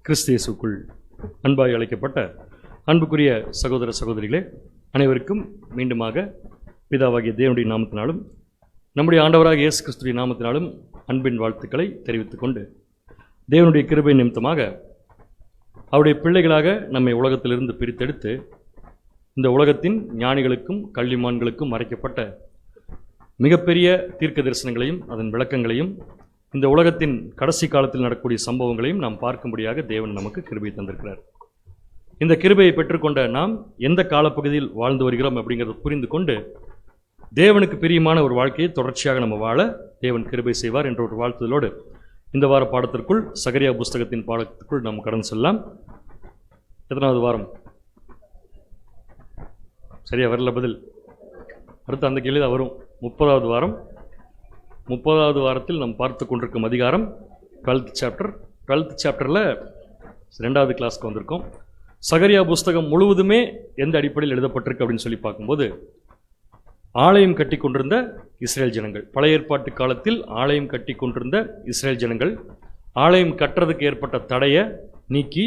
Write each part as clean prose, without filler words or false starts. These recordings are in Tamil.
கிறிஸ்து இயேசுவுக்குள் அன்பாய் அழைக்கப்பட்ட அன்புக்குரிய சகோதர சகோதரிகளே, அனைவருக்கும் மீண்டுமாக பிதாவாகிய தேவனுடைய நாமத்தினாலும் நம்முடைய ஆண்டவராக இயேசு கிறிஸ்துவின் நாமத்தினாலும் அன்பின் வாழ்த்துக்களை தெரிவித்துக் கொண்டு, தேவனுடைய கிருபை நிமித்தமாக அவருடைய பிள்ளைகளாக நம்மை உலகத்திலிருந்து பிரித்தெடுத்து இந்த உலகத்தின் ஞானிகளுக்கும் கல்விமான்களுக்கும் மறைக்கப்பட்ட மிகப்பெரிய தீர்க்க தரிசனங்களையும் அதன் விளக்கங்களையும் இந்த உலகத்தின் கடைசி காலத்தில் நடக்கக்கூடிய சம்பவங்களையும் நாம் பார்க்கும்படியாக தேவன் நமக்கு கிருபை தந்திருக்கிறார். இந்த கிருபையை பெற்றுக்கொண்ட நாம் எந்த காலப்பகுதியில் வாழ்ந்து வருகிறோம் அப்படிங்கிறத புரிந்து கொண்டு தேவனுக்கு பிரியமான ஒரு வாழ்க்கையை தொடர்ச்சியாக நம்ம வாழ தேவன் கிருபை செய்வார் என்ற ஒரு வாழ்த்துதலோடு இந்த வார பாடத்திற்குள் சகரியா புஸ்தகத்தின் பாடத்திற்குள் நாம் கடந்து செல்லலாம். எத்தனாவது வாரம்? சரியா வரல பதில். அடுத்து அந்த கேள்வி தான் வரும். 30வது வாரம். 30வது வாரத்தில் நாம் பார்த்து கொண்டிருக்கும் அதிகாரம் 12th சாப்டர். 12th சாப்டரில் 2வது கிளாஸ்க்கு வந்திருக்கோம். சகரியா புஸ்தகம் முழுவதுமே எந்த அடிப்படையில் எழுதப்பட்டிருக்கு அப்படின்னு சொல்லி பார்க்கும்போது, ஆலயம் கட்டி கொண்டிருந்த இஸ்ரேல் ஜனங்கள், பழைய ஏற்பாட்டு காலத்தில் ஆலயம் கட்டி கொண்டிருந்த இஸ்ரேல் ஜனங்கள் ஆலயம் கட்டுறதுக்கு ஏற்பட்ட தடையை நீக்கி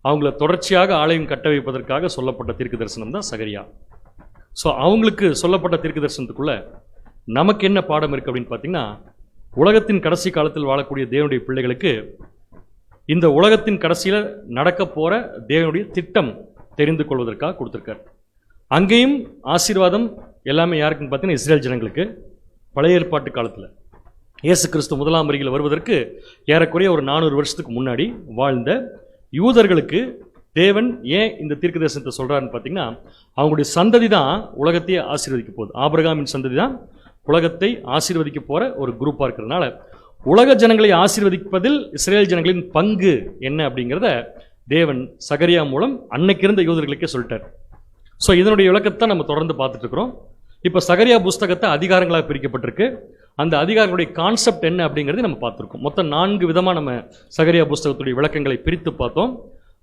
அவங்கள தொடர்ச்சியாக ஆலயம் கட்ட வைப்பதற்காக சொல்லப்பட்ட தீர்க்க தரிசனம் தான் சகரியா. ஸோ அவங்களுக்கு சொல்லப்பட்ட தீர்க்க தரிசனத்துக்குள்ள நமக்கு என்ன பாடம் இருக்குது அப்படின்னு பார்த்தீங்கன்னா, உலகத்தின் கடைசி காலத்தில் வாழக்கூடிய தேவனுடைய பிள்ளைகளுக்கு இந்த உலகத்தின் கடைசியில் நடக்க போகிற தேவனுடைய திட்டம் தெரிந்து கொள்வதற்காக கொடுத்துருக்கார். அங்கேயும் ஆசீர்வாதம் எல்லாமே யாருக்குன்னு பார்த்தீங்கன்னா இஸ்ரேல் ஜனங்களுக்கு. பழைய ஏற்பாட்டு காலத்தில் இயேசு கிறிஸ்து முதலாம் வருகையில் வருவதற்கு ஏறக்குறைய ஒரு 400 வருஷத்துக்கு முன்னாடி வாழ்ந்த யூதர்களுக்கு தேவன் ஏன் இந்த தீர்க்க தரிசனத்தை சொல்கிறாருன்னு பார்த்தீங்கன்னா, அவங்களுடைய சந்ததி தான் உலகத்தையே ஆசீர்வதிக்க போகுது. ஆபிரகாமின் சந்ததி தான் உலகத்தை ஆசீர்வதிக்க போகிற ஒரு குரூப்பாக இருக்கிறதுனால உலக ஜனங்களை ஆசீர்வதிப்பதில் இஸ்ரேல் ஜனங்களின் பங்கு என்ன அப்படிங்கிறத தேவன் சகரியா மூலம் அன்னைக்கு இருந்த யூதர்களுக்கே சொல்லிட்டார். ஸோ இதனுடைய விளக்கத்தை நம்ம தொடர்ந்து பார்த்துட்டு இருக்கிறோம். இப்போ சகரியா புஸ்தகத்தை அதிகாரங்களாக பிரிக்கப்பட்டிருக்கு. அந்த அதிகாரங்களுடைய கான்செப்ட் என்ன அப்படிங்கிறது நம்ம பார்த்துருக்கோம். மொத்தம் 4 விதமாக நம்ம சகரியா புஸ்தகத்துடைய விளக்கங்களை பிரித்து பார்த்தோம்.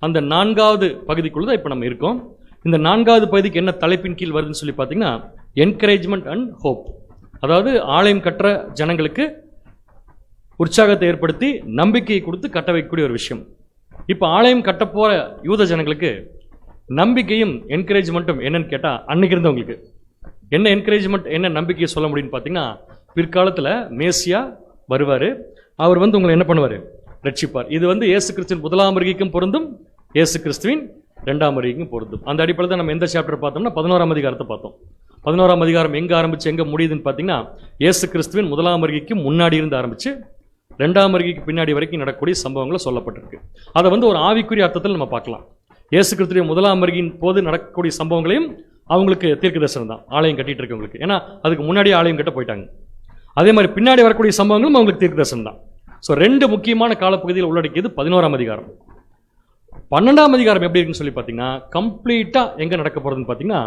அந்த 4வது பகுதிக்குள்ள தான் இப்போ நம்ம இருக்கோம். இந்த 4வது பகுதிக்கு என்ன தலைப்பின் கீழ் வருதுன்னு சொல்லி பார்த்தீங்கன்னா, என்கரேஜ்மெண்ட் அண்ட் ஹோப். அதாவது ஆலயம் கட்டுற ஜனங்களுக்கு உற்சாகத்தை ஏற்படுத்தி நம்பிக்கையை கொடுத்து கட்ட வைக்கக்கூடிய ஒரு விஷயம். இப்போ ஆலயம் கட்ட போகிற யூத ஜனங்களுக்கு நம்பிக்கையும் என்கரேஜ்மெண்ட்டும் என்னன்னு கேட்டால், அன்னைக்கு இருந்தவங்களுக்கு என்ன என்கரேஜ்மெண்ட் என்ன நம்பிக்கையை சொல்ல முடியும்னு பார்த்தீங்கன்னா, பிற்காலத்தில் மேசியா வருவார், அவர் உங்களை என்ன பண்ணுவார்? ரட்சிப்பார். இது இயேசு கிறிஸ்துவின் முதலாம் வருகைக்கும் பொருந்தும், இயேசு கிறிஸ்துவின் 2ஆம் வருகைக்கும் பொருந்தும். அந்த அடிப்படையில் தான் நம்ம எந்த சாப்டர் பார்த்தோம்னா 11ஆம் அதிகாரத்தை பார்த்தோம். 11ஆம் அதிகாரம் எங்கே ஆரம்பிச்சு எங்கே முடியுதுன்னு பார்த்தீங்கன்னா, இயேசு கிறிஸ்துவின் முதலாம் வருகைக்கு முன்னாடி இருந்து ஆரம்பித்து 2ஆம் வருகைக்கு பின்னாடி வரைக்கும் நடக்கக்கூடிய சம்பவங்களை சொல்லப்பட்டிருக்கு. அதை ஒரு ஆவிக்குரிய அர்த்தத்தில் நம்ம பார்க்கலாம். இயேசு கிறிஸ்துவின் முதலாம் வருகையின் போது நடக்கக்கூடிய சம்பவங்களையும் அவங்களுக்கு தீர்க்க தரிசனம் தான், ஆலயம் கட்டிட்டு இருக்கவங்களுக்கு. ஏன்னா அதுக்கு முன்னாடியே ஆலயம் கட்ட போயிட்டாங்க. அதே மாதிரி பின்னாடி வரக்கூடிய சம்பவங்களும் அவங்களுக்கு தீர்க்க தரிசனம் தான். ஸோ 2 முக்கியமான காலப்பகுதியில் உள்ளடக்கியது 11ஆம் அதிகாரம். 12ஆம் அதிகாரம் எப்படி இருக்குன்னு சொல்லி பார்த்தீங்கன்னா, கம்ப்ளீட்டாக எங்கே நடக்க போகிறதுன்னு பார்த்தீங்கன்னா,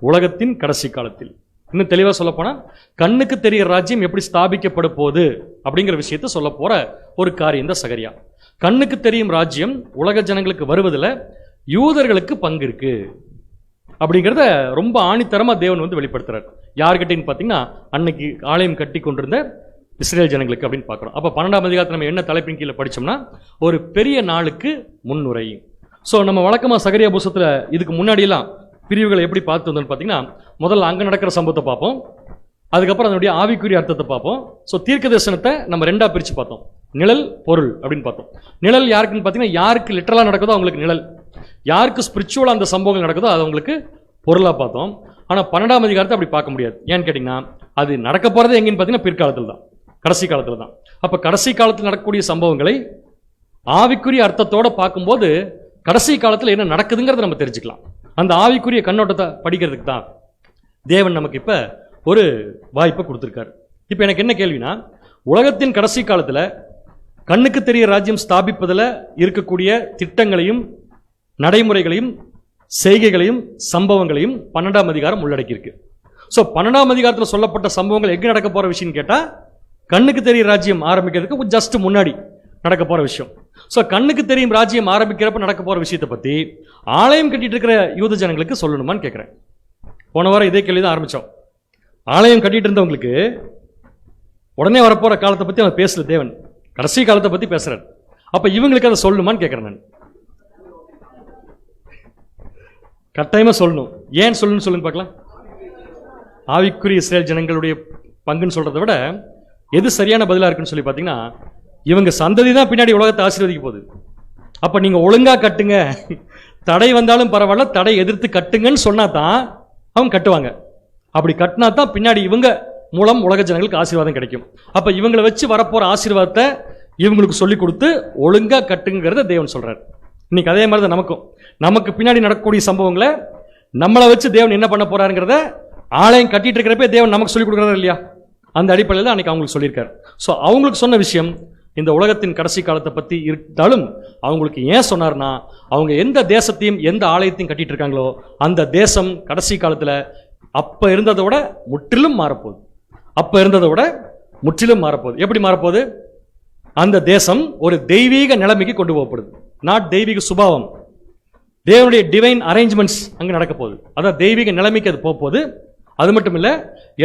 உலகத்தின் கடைசி காலத்தில். இன்னும் தெளிவாக சொல்லப்போனால், கண்ணுக்கு தெரிகிற ராஜ்யம் எப்படி ஸ்தாபிக்கப்பட போகுது அப்படிங்கிற விஷயத்த சொல்ல போகிற ஒரு காரியம் தான் சகரியா. கண்ணுக்கு தெரியும் ராஜ்யம் உலக ஜனங்களுக்கு வருவதில் யூதர்களுக்கு பங்கு இருக்கு அப்படிங்கிறத ரொம்ப ஆணித்தரமாக தேவன் வெளிப்படுத்துறார். யார்கிட்டன்னு பார்த்தீங்கன்னா, அன்னைக்கு ஆலயம் கட்டி கொண்டிருந்த இஸ்ரேல் ஜனங்களுக்கு அப்படின்னு பார்க்குறோம். அப்போ 12ஆம் அதிகாரத்தில் நம்ம என்ன தலைப்பின் கீழே படித்தோம்னா, ஒரு பெரிய நாளுக்கு முன்னுரை. ஸோ நம்ம வழக்கமாக சகரியா புஸ்தகத்தில் இதுக்கு முன்னாடியெல்லாம் பிரிவுகளை எப்படி பார்த்து வந்தோம்னு பார்த்தீங்கன்னா, முதல்ல அங்கே நடக்கிற சம்பவத்தை பார்ப்போம், அதுக்கப்புறம் அதனுடைய ஆவிக்குரிய அர்த்தத்தை பார்ப்போம். ஸோ தீர்க்க தரிசனத்தை நம்ம 2ஆக பிரித்து பார்த்தோம். நிழல், பொருள் அப்படின்னு பார்த்தோம். நிழல் யாருக்குன்னு பார்த்தீங்கன்னா, யாருக்கு லிட்டரலாக நடக்குதோ அவங்களுக்கு நிழல், யாருக்கு ஸ்பிரிச்சுவலாக அந்த சம்பவங்கள் நடக்குதோ அது அவங்களுக்கு பொருளாக பார்த்தோம். ஆனால் 12ஆம் அதிகாரத்தை அப்படி பார்க்க முடியாது. ஏன்னு கேட்டிங்கன்னா, அது நடக்க போகிறதே எங்கேன்னு பார்த்தீங்கன்னா பிற்காலத்தில் தான், கடைசி காலத்தில் தான். அப்போ கடைசி காலத்தில் நடக்கக்கூடிய சம்பவங்களை ஆவிக்குரிய அர்த்தத்தோடு பார்க்கும்போது கடைசி காலத்தில் என்ன நடக்குதுங்கிறத நம்ம தெரிஞ்சுக்கலாம். அந்த ஆவிக்குரிய கண்ணோட்டத்தை படிக்கிறதுக்கு தான் தேவன் நமக்கு இப்போ ஒரு வாய்ப்பை கொடுத்துருக்காரு. இப்போ எனக்கு என்ன கேள்வினா, உலகத்தின் கடைசி காலத்தில் கண்ணுக்கு தெரிய ராஜ்யம் ஸ்தாபிப்பதில் இருக்கக்கூடிய திட்டங்களையும் நடைமுறைகளையும் செய்கைகளையும் சம்பவங்களையும் 12ஆம் அதிகாரம் உள்ளடக்கியிருக்கு. ஸோ 12ஆம் அதிகாரத்தில் சொல்லப்பட்ட சம்பவங்கள் எங்கே நடக்க போகிற விஷயம்னு கேட்டால், கண்ணுக்கு தெரிய ராஜ்யம் ஆரம்பிக்கிறதுக்கு ஜஸ்ட் முன்னாடி நடக்க போகிற விஷயம். ஸோ கண்ணுக்கு தெரியும் ராஜ்யம் ஆரம்பிக்கிறப்ப நடக்க போகிற விஷயத்தை பற்றி ஆலயம் கட்டிட்டு இருக்கிற யூத ஜனங்களுக்கு சொல்லணுமான்னு கேட்குறேன். போன வாரம் இதே கேள்வி தான் ஆரம்பித்தோம். ஆலயம் கட்டிட்டு இருந்தவங்களுக்கு உடனே வரப்போகிற காலத்தை பற்றி அவன் பேசல, தேவன் கடைசி காலத்தை பற்றி பேசுகிறார். அப்போ இவங்களுக்கு அதை சொல்லணுமான்னு கேட்குறேன் நான். கட்டாயமா சொல்லணும். ஏன் சொல்லணும்னு சொல்லுங்க பார்க்கலாம். ஆவிக்குரிய இஸ்ரேல் ஜனங்களுடைய பங்குன்னு சொல்றதை விட எது சரியான பதிலா இருக்குன்னு சொல்லி பார்த்தீங்கன்னா, இவங்க சந்ததி தான் பின்னாடி உலகத்தை ஆசீர்வதிக்க போகுது. அப்ப நீங்க ஒழுங்கா கட்டுங்க, தடை வந்தாலும் பரவாயில்ல, தடை எதிர்த்து கட்டுங்கன்னு சொன்னா தான் அவங்க கட்டுவாங்க. அப்படி கட்டினா தான் பின்னாடி இவங்க மூலம் உலக ஜனங்களுக்கு ஆசீர்வாதம் கிடைக்கும். அப்ப இவங்களை வச்சு வரப்போற ஆசீர்வாதத்தை இவங்களுக்கு சொல்லி கொடுத்து ஒழுங்கா கட்டுங்கிறத தேவன் சொல்றாரு. இன்னைக்கு அதே மாதிரி தான் நமக்கு பின்னாடி நடக்கக்கூடிய சம்பவங்களை நம்மளை வச்சு தேவன் என்ன பண்ண போறாருங்கிறத ஆலயம் கட்டிட்டு இருக்கிறப்ப தேவன் நமக்கு சொல்லி கொடுக்குறாரு இல்லையா? அந்த அடிப்படையில் தான் அன்னைக்கு அவங்களுக்கு சொல்லியிருக்காரு. ஸோ அவங்களுக்கு சொன்ன விஷயம் இந்த உலகத்தின் கடைசி காலத்தை பற்றி இருந்தாலும் அவங்களுக்கு ஏன் சொன்னார்னா, அவங்க எந்த தேசத்தையும் எந்த ஆலயத்தையும் கட்டிட்டு இருக்காங்களோ அந்த தேசம் கடைசி காலத்தில் அப்ப இருந்ததை விட முற்றிலும் மாறப்போகுது. எப்படி மாறப்போகுது? அந்த தேசம் ஒரு தெய்வீக நிலைமைக்கு கொண்டு போகப்படுது. நாட் தெய்வீக சுபாவம், தேவனுடைய டிவைன் அரேஞ்ச்மெண்ட்ஸ் அங்கே நடக்க போகுது. அதான் தெய்வீக நிலைமைக்கு அது போகுது. அது மட்டும் இல்லை,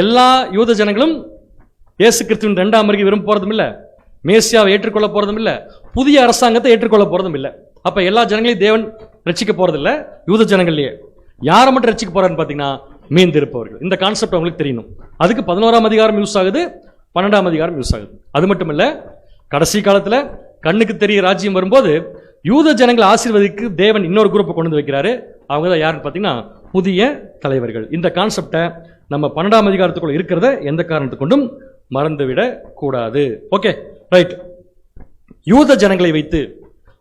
எல்லா யூத ஜனங்களும் இயேசு கிறிஸ்துவின் 2ஆம் வருகை விரும்ப போறதும் இல்லை, மேசியாவை ஏற்றுக்கொள்ள போறதும் இல்லை, புதிய அரசாங்கத்தை ஏற்றுக்கொள்ள போறதும் இல்லை. அப்ப எல்லா ஜனங்களையும் தேவன் ரட்சிக்க போறது இல்லை. யூத ஜனங்கள்லயே யாரை மட்டும் ரட்சிக்க போறாருன்னு பார்த்தீங்கன்னா மீந்திருப்பவர்கள். இந்த கான்செப்ட் அவங்களுக்கு தெரியணும். அதுக்கு 11ஆம் அதிகாரம் யூஸ் ஆகுது, 12ஆம் அதிகாரம் யூஸ் ஆகுது. அது மட்டும் இல்லை, கடைசி காலத்தில் கண்ணுக்கு தெரிய ராஜ்யம் வரும்போது யூத ஜனங்களை ஆசீர்வதிக்கு தேவன் இன்னொரு குரூப்பை கொண்டு வந்து வைக்கிறாரு. அவங்க தான் யாருன்னு பார்த்தீங்கன்னா புதிய தலைவர்கள். இந்த கான்செப்டை நம்ம 12ஆம் அதிகாரத்துக்குள்ள இருக்கிறத எந்த காரணத்தை கொண்டும் மறந்துவிடக் கூடாது. Okay, right. யூத ஜனங்களை வைத்து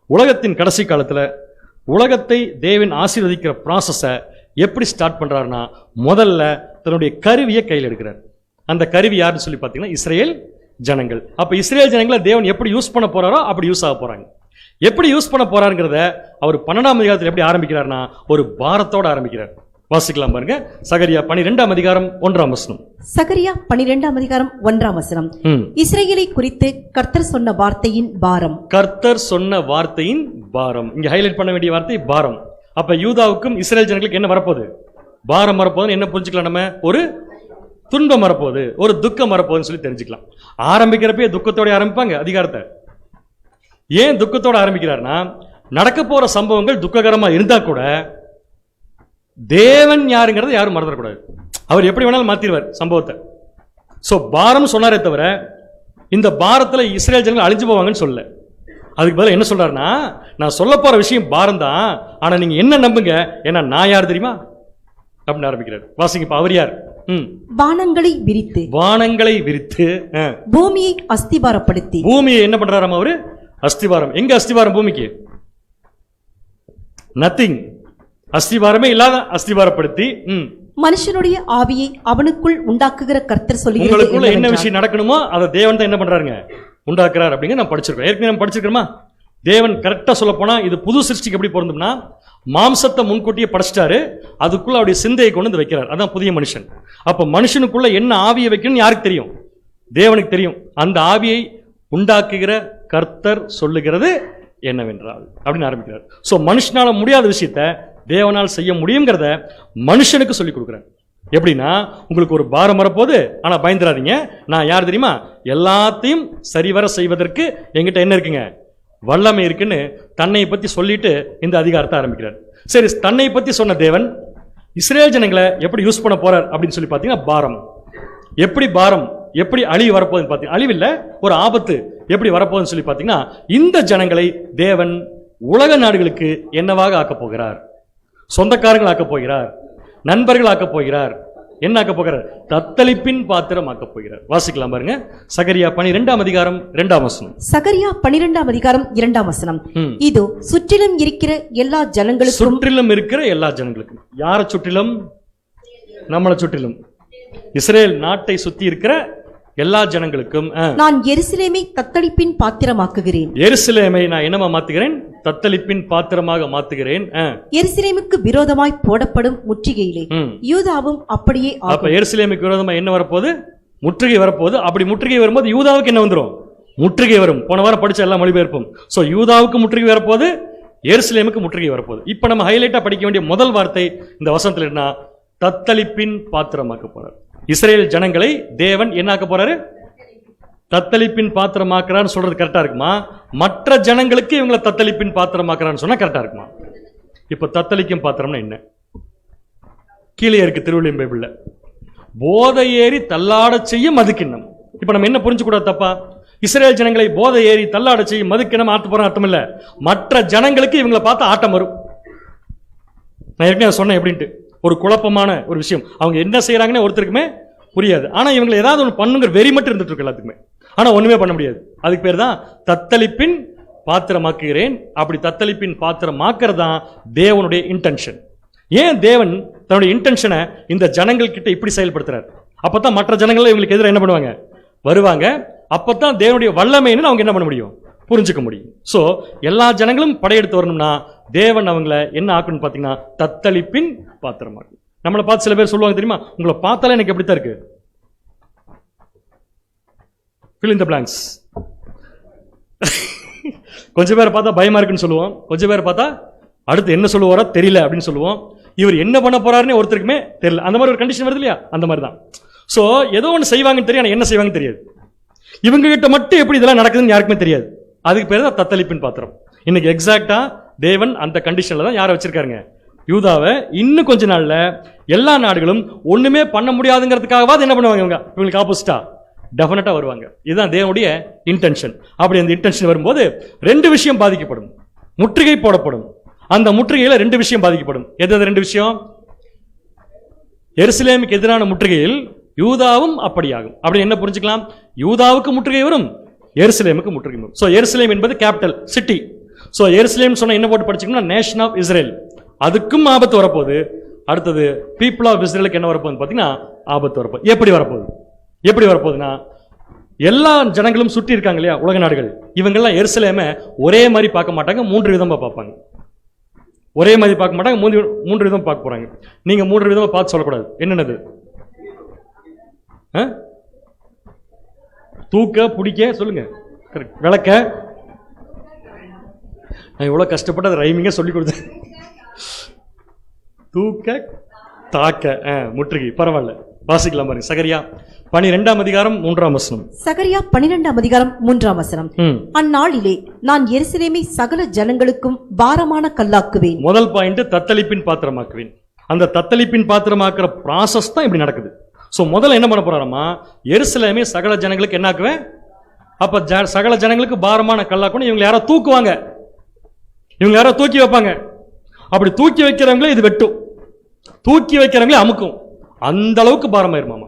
உலகத்தின் கடைசி காலத்தில் உலகத்தை தேவன் ஆசீர்வதிக்கிற ப்ராசஸை எப்படி ஸ்டார்ட் பண்றாருன்னா, முதல்ல தன்னுடைய கருவியை கையில் எடுக்கிறார். அந்த கருவி யாருன்னு சொல்லி பார்த்தீங்கன்னா இஸ்ரேல் ஜனங்கள். அப்ப இஸ்ரேல் ஜனங்களை தேவன் எப்படி யூஸ் பண்ண போறாரோ அப்படி யூஸ் ஆக போறாங்க. எப்படி யூஸ் பண்ண போறாருங்கிறத அவர் 12ஆம் அதிகாரத்தில் எப்படி ஆரம்பிக்கிறார்னா ஒரு பாரத்தோட ஆரம்பிக்கிறார். வாசிக்கலாம் பாருங்க. சகரியா 12ஆம் அதிகாரம் 1ஆம் வசனம். சகரியா 12ஆம் அதிகாரம் 1ஆம் வசனம். இஸ்ரவேலை குறித்து கர்த்தர் சொன்ன வார்த்தையின் பாரம். கர்த்தர் சொன்ன வார்த்தையின் பாரம். இங்க ஹைலைட் பண்ண வேண்டிய வார்த்தை பாரம். அப்ப யூதாவுக்கும் இஸ்ரேல் ஜனங்களுக்கு என்ன வரப்போகுது? பாரம் வரப்போகுதுன்னு என்ன புரிஞ்சுக்கலாம்? நம்ம ஒரு துன்பம் வரப்போகுது, ஒரு துக்கம் வரப்போகுதுன்னு சொல்லி தெரிஞ்சுக்கலாம். ஆரம்பிக்கிறப்பே துக்கத்தோட ஆரம்பிப்பாங்க அதிகாரத்தை. ஏன் துக்கத்தோட ஆரம்பிக்கிறார்னா, நடக்க போற சம்பவங்கள் துக்ககரமா இருந்தா கூட தேவன் யாருங்கிறத யாரும் மறந்துடக்கூடாது. அவர் எப்படி வேணாலும் மாத்திடுவார் சம்பவத்தை. சோ பாரம் சொன்னாரே தவிர இந்த பாரத்துல இஸ்ரேல் ஜனங்கள் அழிஞ்சு போவாங்கன்னு சொல்லல. அதுக்கு பதிலா என்ன சொல்றாருன்னா, நான் சொல்ல போற விஷயம் பாரம் தான், ஆனா நீங்க என்ன நம்புங்க, ஏன்னா நான் யார் தெரியுமா அப்படின்னு ஆரம்பிக்கிறார். வாசிங்க. இப்ப அவர் யார்? வானங்களை விரித்து பூமியை அஸ்திபாரப்படுத்தி. பூமியை என்ன பண்றாராம் அவரு? அஸ்திபாரம். எங்க அஸ்திபாரம் பூமிக்கு? நத்திங். அஸ்திபாரமே இல்லாத அஸ்திபாரப்படுத்தி மனுஷனுடைய ஆவியை அவனுக்குள் உண்டாக்குகிற கர்த்தர் சொல்லுகிறார். உங்களுக்குள்ள என்ன விஷயம் நடக்கணுமோ அதை தேவன் தான் என்ன பண்றாருங்க? உண்டாக்குறார் அப்படிங்க நம்ம படிச்சிருக்கோம். ஏற்கனவே நம்ம படிச்சிருக்கோமா? தேவன் கரெக்டா சொல்ல போனா இது புது சிருஷ்டிக்கு எப்படி பொருந்தும்னா, மாம்சத்தை முன்கூட்டியே படைச்சிட்டாரு, அதுக்குள்ள அவருடைய சிந்தையை கொண்டு வந்து வைக்கிறார். அதான் புதிய மனுஷன். அப்ப மனுஷனுக்குள்ள என்ன ஆவியை வைக்கணும்னு யாருக்கு தெரியும்? தேவனுக்கு தெரியும். அந்த ஆவியை உண்டாக்குகிற கர்த்தர் சொல்லுகிறது என்னவென்றால் அப்படின்னு ஆரம்பிக்கிறார். சோ மனுஷனால முடியாத விஷயத்த தேவனால் செய்ய முடியுங்கிறத மனுஷனுக்கு சொல்லி கொடுக்குறார். எப்படின்னா, உங்களுக்கு ஒரு பாரம் வரப்போது, ஆனா பயந்துடாதீங்க, நான் யார் தெரியுமா? எல்லாத்தையும் சரிவர செய்வதற்கு என்கிட்ட என்ன இருக்குங்க? வல்லமை இருக்குன்னு தன்னை பத்தி சொல்லிட்டு இந்த அதிகாரத்தை ஆரம்பிக்கிறார். சரி, தன்னை பத்தி சொன்ன தேவன் இஸ்ரேல் ஜனங்களை எப்படி யூஸ் பண்ண போறார் அப்படின்னு சொல்லி பார்த்தீங்கன்னா, பாரம். எப்படி அழிவு வரப்போகுதுன்னு பார்த்தீங்கன்னா, அழிவில்லை, ஒரு ஆபத்து எப்படி வரப்போகுதுன்னு சொல்லி பார்த்தீங்கன்னா, இந்த ஜனங்களை தேவன் உலக நாடுகளுக்கு என்னவாக ஆக்கப் போகிறார்? சொந்தக்காரங்கள் ஆக்கப் போகிறார், நண்பர்கள் ஆக்கப் போகிறார். என்ன ஆக்கப் போகிறார்? தத்தளிப்பின் பாத்திரம் ஆக்கப் போகிறார். வாசிக்கலாம் பாருங்க. சகரியா 12ஆம் அதிகாரம் 2ஆம் வசனம். சகரியா 12ஆம் அதிகாரம் 2ஆம் வசனம். இது சுற்றிலும் இருக்கிற எல்லா ஜனங்களுக்கும். யார சுற்றிலும்? நம்மளை சுற்றிலும். இஸ்ரேல் நாட்டை சுத்தி இருக்கிற எல்லா ஜனங்களுக்கும் நான் எருசலேமை தத்தளிப்பின் பாத்திரமாக்குகிறேன். எருசலேமை நான் என்னமா மாத்துகிறேன்? தத்தளிப்பின் பாத்திரமாக மாத்துகிறேன். எருசலேமுக்கு விரோதமாய் போடப்படும் முற்றுகையிலே யூதாவும் அப்படியே. அப்ப எருசலேமுக்கு விரோதமா என்ன வரப்போகுது? முற்றுகை வரப்போகுது. அப்படி முற்றுகை வரும்போது யூதாவுக்கு என்ன வந்துடும்? முற்றுகை வரும். போன வாரம் படிச்ச எல்லாம் மொழிபெயர்ப்போம். சோ யூதாவுக்கு முற்றுகை வரப்போகுது, எருசலேமுக்கு முற்றுகை வரப்போகுது. இப்ப நம்ம ஹைலைட்டா படிக்க வேண்டிய முதல் வார்த்தை இந்த வசனத்துல என்ன? தத்தளிப்பின் பாத்திரமாக்க போறார். இஸ்ரேல் ஜனங்களை தேவன் என்ன ஆக்க போறாரு? தத்தளிப்பின் பாத்திரமாக்குறான்னு சொல்றது கரெக்டா இருக்குமா? மற்ற ஜனங்களுக்கு இவங்களை தத்தளிப்பின் பாத்திரமாக்குறான்னு சொன்னா கரெக்டா இருக்குமா? இப்ப தத்தளிக்கும் பாத்திரம்னா என்ன? கீழே இருக்கு திருவள்ளுவர் பைபிள்ல. போதை ஏறி தள்ளாட செய்யும் மதுக்கிண்ணம். இப்ப நம்ம என்ன புரிஞ்சுக்கூடாது தப்பா? இஸ்ரேல் ஜனங்களை போதை ஏறி தள்ளாட செய்யும் மதுக்கிண்ணம் ஆத்து போற அர்த்தம் இல்ல. மற்ற ஜனங்களுக்கு இவங்களை பார்த்து ஆட்டம் வரும். நான் ஏற்கனவே சொன்னேன் எப்படின்ட்டு. ஒரு குழப்பமான ஒரு விஷயம். அவங்க என்ன செய்யறாங்கன்னு ஒருத்தருக்குமே புரியாது. ஆனா இவங்களை ஏதாவது ஒன்று பண்ணுங்கிற வெறி மட்டும் இருந்துட்டு இருக்கு எல்லாத்துக்குமே. ஆனா ஒண்ணுமே பண்ண முடியாது. அதுக்கு பேர் தான் தத்தளிப்பின் பாத்திரமாக்குகிறேன். அப்படி தத்தளிப்பின் பாத்திரமாக்குறது தான் தேவனுடைய இன்டென்ஷன். ஏன் தேவன் தன்னுடைய இன்டென்ஷனை இந்த ஜனங்கள் கிட்ட இப்படி செயல்படுத்துறாரு? அப்பதான் மற்ற ஜனங்கள் இவங்களுக்கு எதிராக என்ன பண்ணுவாங்க? வருவாங்க. அப்பதான் தேவனுடைய வல்லமைன்னு அவங்க என்ன பண்ண முடியும்? புரிஞ்சுக்க முடியும். சோ எல்லா ஜனங்களும் படையெடுத்து வரணும்னா தேவன் அவங்களை என்ன ஆக்கணும்னு பாத்தீங்கன்னா தத்தளிப்பின் பாத்திரமாக்கும். நம்மளை பார்த்து சில பேர் சொல்லுவாங்க தெரியுமா, உங்களை பார்த்தாலே எனக்கு எப்படித்தான் இருக்கு, fill in the blanks. கொஞ்சம் பேரை பார்த்தா பயமா இருக்குன்னு சொல்லுவோம், கொஞ்சம் பேரை பார்த்தா அடுத்து என்ன சொல்லுவாரோ தெரியல அப்படின்னு சொல்லுவோம். இவர் என்ன பண்ண போறாருன்னு ஒருத்தருக்குமே தெரியல. அந்த மாதிரி ஒரு கண்டிஷன் வருது இல்லையா? அந்த மாதிரி தான். சோ ஏதோ ஒன்று செய்வாங்கன்னு தெரியும், ஆனா என்ன செய்வாங்கன்னு தெரியாது. இவங்க கிட்ட மட்டும் எப்படி இதெல்லாம் நடக்குதுன்னு யாருக்குமே தெரியாது. அதுக்கு பேர் தான் தத்தளிப்பின் பாத்திரம். இன்னைக்கு எக்ஸாக்டா தேவன் அந்த கண்டிஷன்ல தான் யாரை வச்சிருக்காருங்க? யூதாவை. இன்னும் கொஞ்ச நாள்ல எல்லா நாடுகளும் ஒண்ணுமே பண்ண முடியாதுங்கிறதுக்காகவாது என்ன பண்ணுவாங்க? இவங்களுக்கு ஆப்போசிட்டா டெஃபினட்டா வருவாங்க. இதுதான் தேவனுடைய இன்டென்ஷன். அப்படி அந்த இன்டென்ஷன் வரும்போது ரெண்டு விஷயம் பாதிக்கப்படும். முற்றுகை போடப்படும். அந்த முற்றுகையில ரெண்டு விஷயம் பாதிக்கப்படும். எது ரெண்டு விஷயம்? எருசலேமுக்கு எதிரான முற்றுகையில் யூதாவும் அப்படியாகும். அப்படி என்ன புரிஞ்சுக்கலாம்? யூதாவுக்கு முற்றுகை வரும், எருசலேமுக்கு முற்றுகை வரும். சோ எருசலேம் என்பது கேபிட்டல் சிட்டி. சோ எருசலேம் சொன்னா என்ன போட்டு படிச்சுக்கணும்? Nation of Israel. அதுக்கும் ஆபத்து வரப்போகுது. அடுத்தது பீப்புள் ஆஃப் இஸ்ரேலுக்கு என்ன வரப்போகுது பாத்தீங்கன்னா ஆபத்து வரப்போகுது. எப்படி வரப்போகுது? எப்படி வரப்போகுதுன்னா எல்லா ஜனங்களும் சுற்றி இருக்காங்க இல்லையா உலக நாடுகள், இவங்கெல்லாம் எருசலேமை ஒரே மாதிரி பார்க்க மாட்டாங்க, மூன்று விதமா பார்ப்பாங்க. ஒரே மாதிரி பார்க்க மாட்டாங்க, மூன்று விதம் பார்க்க போறாங்க. நீங்க மூன்று விதமா பார்த்து சொல்லக்கூடாது. என்னென்னது? தூக்க, பிடிக்க, சொல்லுங்க. விளக்க. நான் எவ்வளவு கஷ்டப்பட்டு அதை ரைமிங்க சொல்லி கொடுத்தேன். தூக்க, தாக்க, முற்றுகை. பரவாயில்ல, வாசிக்கலாம் பாருங்க. சகரியா 12ஆம் அதிகாரம் 3ஆம் வசனம். சகரியா 12ஆம் அதிகாரம் 3ஆம் வசனம். அந்நாளிலே நான் எருசலேமை சகல ஜனங்களுக்கும் பாரமான கல்லாக்குவேன். முதல் பாயிண்ட் தத்தளிப்பின் பாத்திரமாக்குவேன். அந்த தத்தளிப்பின் பாத்திரமாக்குற ப்ராசஸ் தான் இப்படி நடக்குது. சோ முதல்ல என்ன பண்ண போறாரமா? எருசலேமை சகல ஜனங்களுக்கு என்ன ஆக்குவேன்? அப்ப சகல ஜனங்களுக்கு பாரமான கல்லாக்கணும். இவங்க யாரோ தூக்குவாங்க, இவங்க யாரோ தூக்கி வைப்பாங்க. அப்படி தூக்கி வைக்கிறவங்களே இது வெட்டும், தூக்கி வைக்கிறவங்களே அமுக்கும். அந்த அளவுக்கு பாரமாயிருமாமா.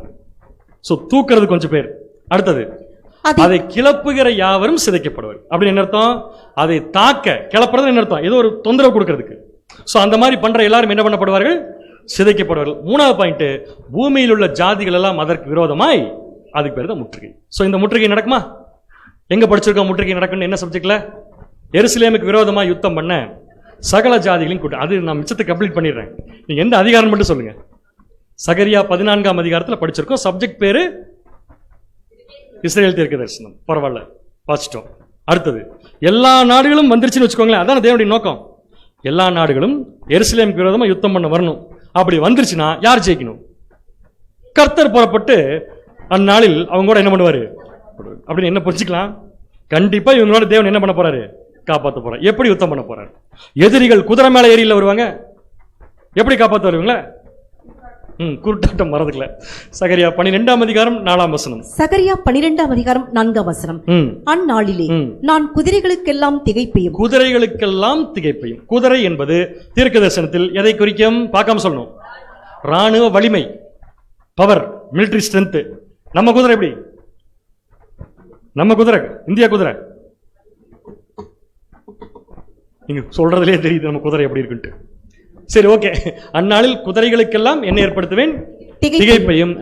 சோ தூக்குறது கொஞ்சம் பேர். அடுத்தது அதை கிளப்புகிற யாவரும் சிதைக்கப்படுவார். அப்படின்னு என்ன அர்த்தம்? அதை தாக்க கிளப்புறது என்ன அர்த்தம்? ஏதோ ஒரு தொந்தரவு கொடுக்கிறதுக்கு. சோ அந்த மாதிரி பண்ற எல்லாரும் என்ன பண்ணப்படுவார்கள்? சிதைக்கப்படுவார்கள். மூணாவது பாயிண்ட், பூமியில் உள்ள ஜாதிகள் எல்லாம் அதற்கு விரோதமாய், அதுக்கு பேர் தான் முற்றுகை. சோ இந்த முற்றுகை நடக்குமா? எங்க படிச்சிருக்கோம் முற்றுகை நடக்குன்னு? என்ன சப்ஜெக்ட்ல? எருசலேமுக்கு விரோதமா யுத்தம் பண்ண சகல ஜாதிகளையும் கூட்டம். அது நான் மிச்சத்தை கம்ப்ளீட் பண்ணிடுறேன். நீங்க எந்த அதிகாரம் மட்டும் சொல்லுங்க. சகரியா 14ஆம் அதிகாரத்தில் படிச்சிருக்கோம். சப்ஜெக்ட் பேரு இஸ்ரேல் தீர்க்க தரிசனம். பரவாயில்ல, வாசிட்டோம். அடுத்தது எல்லா நாடுகளும் வந்துருச்சுன்னு வச்சுக்கோங்களேன். அதான் தேவனுடைய நோக்கம். எல்லா நாடுகளும் எருசலேமுக்கு விரோதமா யுத்தம் பண்ண வரணும். அப்படி வந்துருச்சுன்னா யார் ஜெயிக்கணும்? கர்த்தர் புறப்பட்டு அந்நாளில் அவங்க கூட என்ன பண்ணுவாரு அப்படின்னு என்ன புரிஞ்சுக்கலாம்? கண்டிப்பா இவங்களோட தேவன் என்ன பண்ண போறாரு? காப்பாற்ற போறாரு. எப்படி யுத்தம் பண்ண போறாரு? எதிரிகள் குதிரை மேல ஏறியில வருவாங்க, எப்படி காப்பாற்ற வருவீங்களா? குருட்டாட்டம் மறந்துக்கல. சகரியா 12ஆம் அதிகாரம் 4ஆம் வசனம். சகரியா 12ஆம் அதிகாரம் 4ஆம் வசனம். அந்நாளிலே நான் குதிரைகளுக்கெல்லாம் திகைப்பையும். குதிரைகளுக்கெல்லாம் திகைப்பையும். குதிரை என்பது தீர்க்க தரிசனத்தில் எதை குறிக்கும்? பார்க்காம சொல்லணும். ராணுவ வலிமை, பவர், மிலிட்டரி ஸ்ட்ரென்த். நம்ம குதிரை எப்படி? நம்ம குதிரை இந்தியா குதிரை. நீங்க சொல்றதுலேயே தெரியுது நம்ம குதிரை எப்படி இருக்குன்ட்டு. சரி, ஓகே. அந்நாளில் குதிரைகளுக்கெல்லாம் என்ன ஏற்படுத்துவேன்? திகைப்பையும்.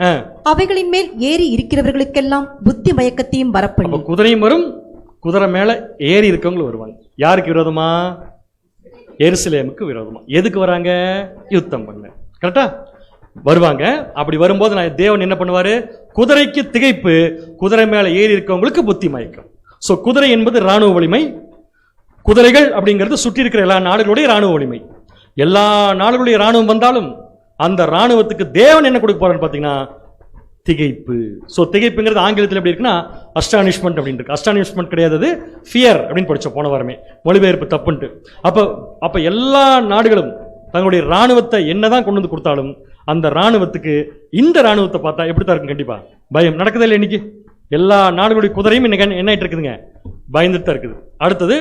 அவைகளின் மேல் ஏறி இருக்கிறவர்களுக்கெல்லாம் புத்தி மயக்கத்தையும் வரப்பண்ணி. குதிரையும் வரும், குதிரை மேல ஏறி இருக்கவங்களும் வருவாங்க. யாருக்கு விரோதமா? எருசலேமுக்கு விரோதமா. எதுக்கு வராங்க? யுத்தம் பண்ண. கரெக்டா வருவாங்க. அப்படி வரும்போது நான் தேவன் என்ன பண்ணுவாரு? குதிரைக்கு திகைப்பு, குதிரை மேல ஏறி இருக்கவங்களுக்கு புத்தி மயக்கம். சோ குதிரை என்பது ராணுவ வலிமை. குதிரைகள் அப்படிங்கிறது சுற்றி இருக்கிற எல்லா நாடுகளுடைய ராணுவ வலிமை. எல்லா நாடுகளுடைய ராணுவம் வந்தாலும் அந்த ராணுவத்துக்கு தேவன் என்ன கொடுக்க போறான்னு பாத்தீங்கன்னா திகைப்பு. சோ திகைப்புங்கிறது ஆங்கிலத்தில் எப்படி இருக்குன்னா அஸ்டானிஷ்மெண்ட் அப்படின்னு இருக்கு. அஸ்டானிஷ்மெண்ட் கிடையாது, ஃபியர் அப்படின்னு படிச்சோம் போன வாரமே. மொழிபெயர்ப்பு தப்புன்ட்டு. அப்ப எல்லா நாடுகளும் தங்களுடைய ராணுவத்தை என்னதான் கொண்டு வந்து கொடுத்தாலும் அந்த ராணுவத்துக்கு இந்த ராணுவத்தை பார்த்தா எப்படித்தான் இருக்கும்? கண்டிப்பா பயம். நடக்குதா இல்லை? இன்னைக்கு எல்லா நாடுகளுடைய குதிரையும் இன்னைக்கு என்ன ஆயிட்டு இருக்குதுங்க? பயந்துட்டு தான் இருக்குது. அடுத்தது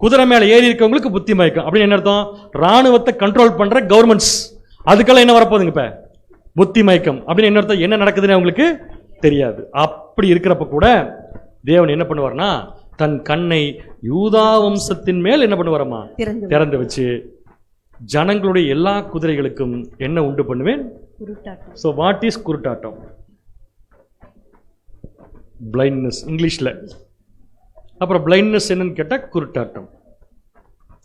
குதிரை மேல ஏறி இருக்கவங்களுக்கு புத்தி மயக்கம். அப்படின்னு என்ன அர்த்தம்? ராணுவத்தை கண்ட்ரோல் பண்ற கவர்மெண்ட்ஸ், அதுக்கெல்லாம் என்ன வரப்போகுதுங்க இப்ப? புத்தி மயக்கம். அப்படின்னு என்ன அர்த்தம்? என்ன நடக்குதுன்னு அவங்களுக்கு தெரியாது. அப்படி இருக்கிறப்ப கூட தேவன் என்ன பண்ணுவார்னா, தன் கண்ணை யூதா வம்சத்தின் மேல் என்ன பண்ணுவாரமா? திறந்து வச்சு ஜனங்களுடைய எல்லா குதிரைகளுக்கும் என்ன உண்டு பண்ணுவேன்? So what is குருட்டாட்டம்? பிளைண்ட்னஸ் இங்கிலீஷ்ல. அப்புறம் பிளைண்ட்னஸ் என்னன்னு கேட்டா குருட்டாட்டம்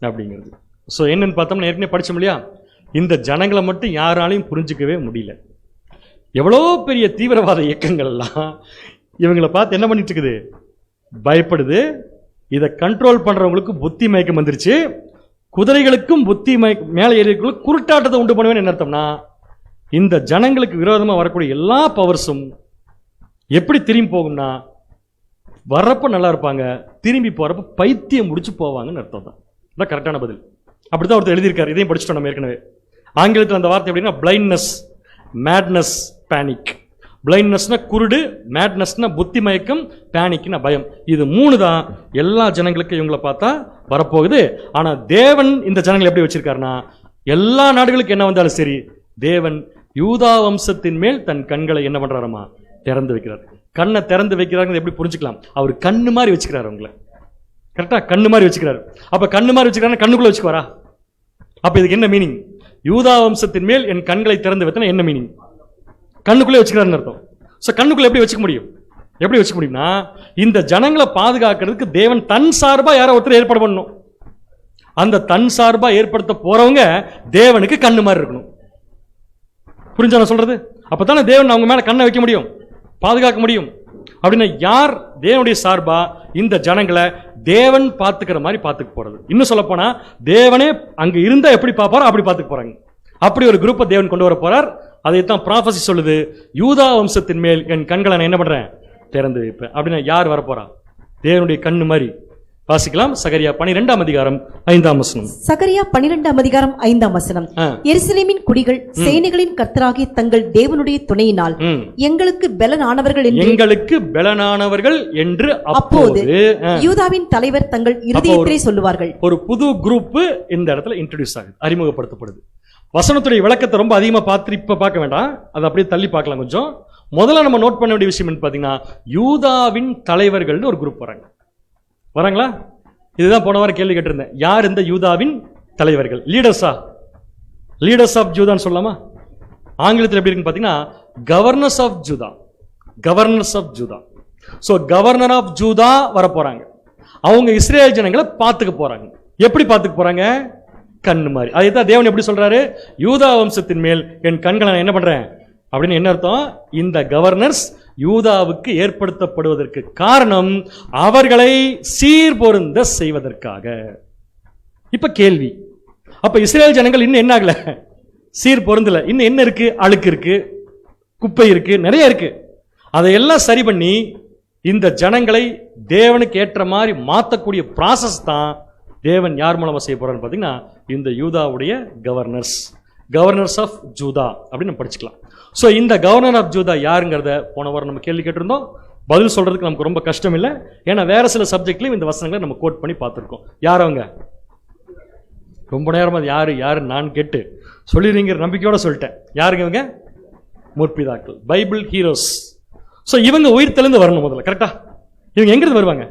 அப்படிங்கிறது. ஸோ என்னன்னு பார்த்தோம்னா ஏற்கனவே படிச்சோம் இல்லையா, இந்த ஜனங்களை மட்டும் யாராலையும் புரிஞ்சுக்கவே முடியல. எவ்வளோ பெரிய தீவிரவாத இயக்கங்கள் எல்லாம் இவங்களை பார்த்து என்ன பண்ணிட்டு இருக்குது? பயப்படுது. இதை கண்ட்ரோல் பண்றவங்களுக்கு புத்தி மயக்கம் வந்துருச்சு. குதிரைகளுக்கும் புத்தி மயக்கம் மேலே ஏறிகளுக்கு குருட்டாட்டத்தை உண்டு பண்ணுவேன்னு என்ன அர்த்தம்னா, இந்த ஜனங்களுக்கு விரோதமாக வரக்கூடிய எல்லா பவர்ஸும் எப்படி திரும்பி போகும்னா, வர்றப்ப நல்லா இருப்பாங்க, திரும்பி போறப்ப பைத்தியம் முடிச்சு போவாங்கன்னு அர்த்தம் தான். இதான் கரெக்டான பதில். அப்படிதான் ஒருத்தர் எழுதியிருக்காரு. இதையும் படிச்சுட்டோம் நம்ம ஏற்கனவே. ஆங்கிலத்தில் அந்த வார்த்தை எப்படின்னா பிளைண்ட்னஸ், மேட்னஸ், பேனிக். பிளைண்ட்னஸ்னா குருடு, மேட்னஸ்னா புத்தி மயக்கம், பேனிக்னா பயம். இது மூணு தான் எல்லா ஜனங்களுக்கும் இவங்களை பார்த்தா வரப்போகுது. ஆனா தேவன் இந்த ஜனங்களை எப்படி வச்சிருக்காருன்னா, எல்லா நாடுகளுக்கும் என்ன வந்தாலும் சரி, தேவன் யூதா வம்சத்தின் மேல் தன் கண்களை என்ன பண்றாரமா? திறந்து வைக்கிறார். கண்ணை திறந்து வைக்கிறாங்க எப்படி புரிஞ்சுக்கலாம்? அவர் கண்ணு மாதிரி வச்சுக்கிறார் அவங்கள. கரெக்டா? கண்ணு மாதிரி வச்சுக்கிறார். அப்ப கண்ணு மாதிரி வச்சுக்கிறாரு, கண்ணுக்குள்ள வச்சுக்குவாரா? அப்ப இதுக்கு என்ன மீனிங்? யூதா வம்சத்தின் மேல் என் கண்களை திறந்து வைத்தனா என்ன மீனிங்? கண்ணுக்குள்ளே வச்சுக்கிறாருன்னு அர்த்தம். ஸோ கண்ணுக்குள்ள எப்படி வச்சுக்க முடியும்? எப்படி வச்சுக்க முடியும்னா, இந்த ஜனங்களை பாதுகாக்கிறதுக்கு தேவன் தன் சார்பா யாரோ ஒருத்தர் ஏற்பாடு பண்ணணும். அந்த தன் சார்பா ஏற்படுத்த போறவங்க தேவனுக்கு கண்ணு மாதிரி இருக்கணும். புரிஞ்சா நான் சொல்றது? அப்பதானே தேவன் அவங்க மேல கண்ணை வைக்க முடியும், பாதுகாக்க முடியும். அப்படின்னா யார் தேவனுடைய சார்பா இந்த ஜனங்களை தேவன் பார்த்துக்கிற மாதிரி பார்த்துக்க போறது? இன்னும் சொல்ல போனா தேவனே அங்க இருந்தா எப்படி பார்ப்பாரோ அப்படி பார்த்துக்க போறாங்க. அப்படி ஒரு குரூப்பை தேவன் கொண்டு வர போறார். அதைத்தான் ப்ராஃபஸி சொல்லுது, யூதா வம்சத்தின் மேல் என் கண்களை நான் என்ன பண்றேன்? திறந்து வைப்பேன். அப்படின்னா யார் வரப்போறா? தேவனுடைய கண்ணு மாதிரி. வாசிக்கலாம். சகரியா 12:5. சகரியா 12:5. எருசலேமின் குடிகள் சேனைகளின் கர்த்தராகிய தங்கள் தேவனுடைய துணையினால் எங்களுக்கு பெலனானவர்கள் என்று அப்போது யூதாவின் தலைவர் தங்கள் இருதயத்திலே சொல்லுவார்கள். ஒரு புது குரூப் இந்த இடத்துல இன்ட்ரோடியூஸ் ஆகுது, அறிமுகப்படுத்தப்படுது. வசனத்துடைய விளக்கத்தை ரொம்ப அதிகமா பார்க்க வேண்டாம், அதை அப்படியே தள்ளி பார்க்கலாம் கொஞ்சம். முதல்ல நம்ம நோட் பண்ண வேண்டிய விஷயம் பார்த்தீங்கன்னா, யூதாவின் தலைவர்கள் ஒரு குரூப் வராங்களா? இதுதான் போன வாரம் கேள்வி கேட்டிருந்தேன். யார் இந்த யூதாவின் தலைவர்கள்? லீடர்ஸ் ஆஃப் ஜூதான்னு சொல்லலாமா? ஆங்கிலத்தில் எப்படி இருக்குன்னு பார்த்தீங்கன்னா governors of Judah. So governor of Judah வர போறாங்க. அவங்க இஸ்ரேல் ஜனங்களை பார்த்துக்க போறாங்க. எப்படி பார்த்துக்க போறாங்க? கண்ணு மாதிரி. அதைத்தான் தேவன் எப்படி சொல்றாரு? யூதா வம்சத்தின் மேல் என் கண்களை நான் என்ன பண்றேன் அப்படின்னு. என்ன அர்த்தம்? இந்த கவர்னர்ஸ் யூதாவுக்கு ஏற்படுத்தப்படுவதற்கு காரணம் அவர்களை சீர்பொருந்த செய்வதற்காக. இப்ப கேள்வி, அப்ப இஸ்ரேல் ஜனங்கள் இன்னும் என்ன ஆகல? சீர் பொருந்தல. இன்னும் என்ன இருக்கு? அழுக்கு இருக்கு, குப்பை இருக்கு, நிறைய இருக்கு. அதையெல்லாம் சரி பண்ணி இந்த ஜனங்களை தேவனுக்கு ஏற்ற மாதிரி மாற்றக்கூடிய ப்ராசஸ் தான் தேவன் யார் மூலமா செய்ய போறான்னு பாத்தீங்கன்னா இந்த யூதாவுடைய கவர்னர்ஸ் ஆஃப் ஜூதா அப்படின்னு படிச்சுக்கலாம். ஸோ இந்த கவர்னர் ஆஃப் ஜூதா யாருங்கிறத போன வாரம் நம்ம கேள்வி கேட்டிருந்தோம். பதில் சொல்றதுக்கு நமக்கு ரொம்ப கஷ்டம் இல்லை, ஏன்னா வேற சில சப்ஜெக்ட்லையும் இந்த வசனங்களை நம்ம கோட் பண்ணி பார்த்துருக்கோம். யார் அவங்க? ரொம்ப நேரமா யாரு நான் கேட்டு சொல்லிடுங்கிற நம்பிக்கையோட சொல்லிட்டேன். யாருங்க இவங்க? முற்பிதாக்கள், பைபிள் ஹீரோஸ். ஸோ இவங்க உயிர்த்தெழுந்து வரணும் முதல்ல. கரெக்டா? இவங்க எங்கிருந்து வருவாங்க?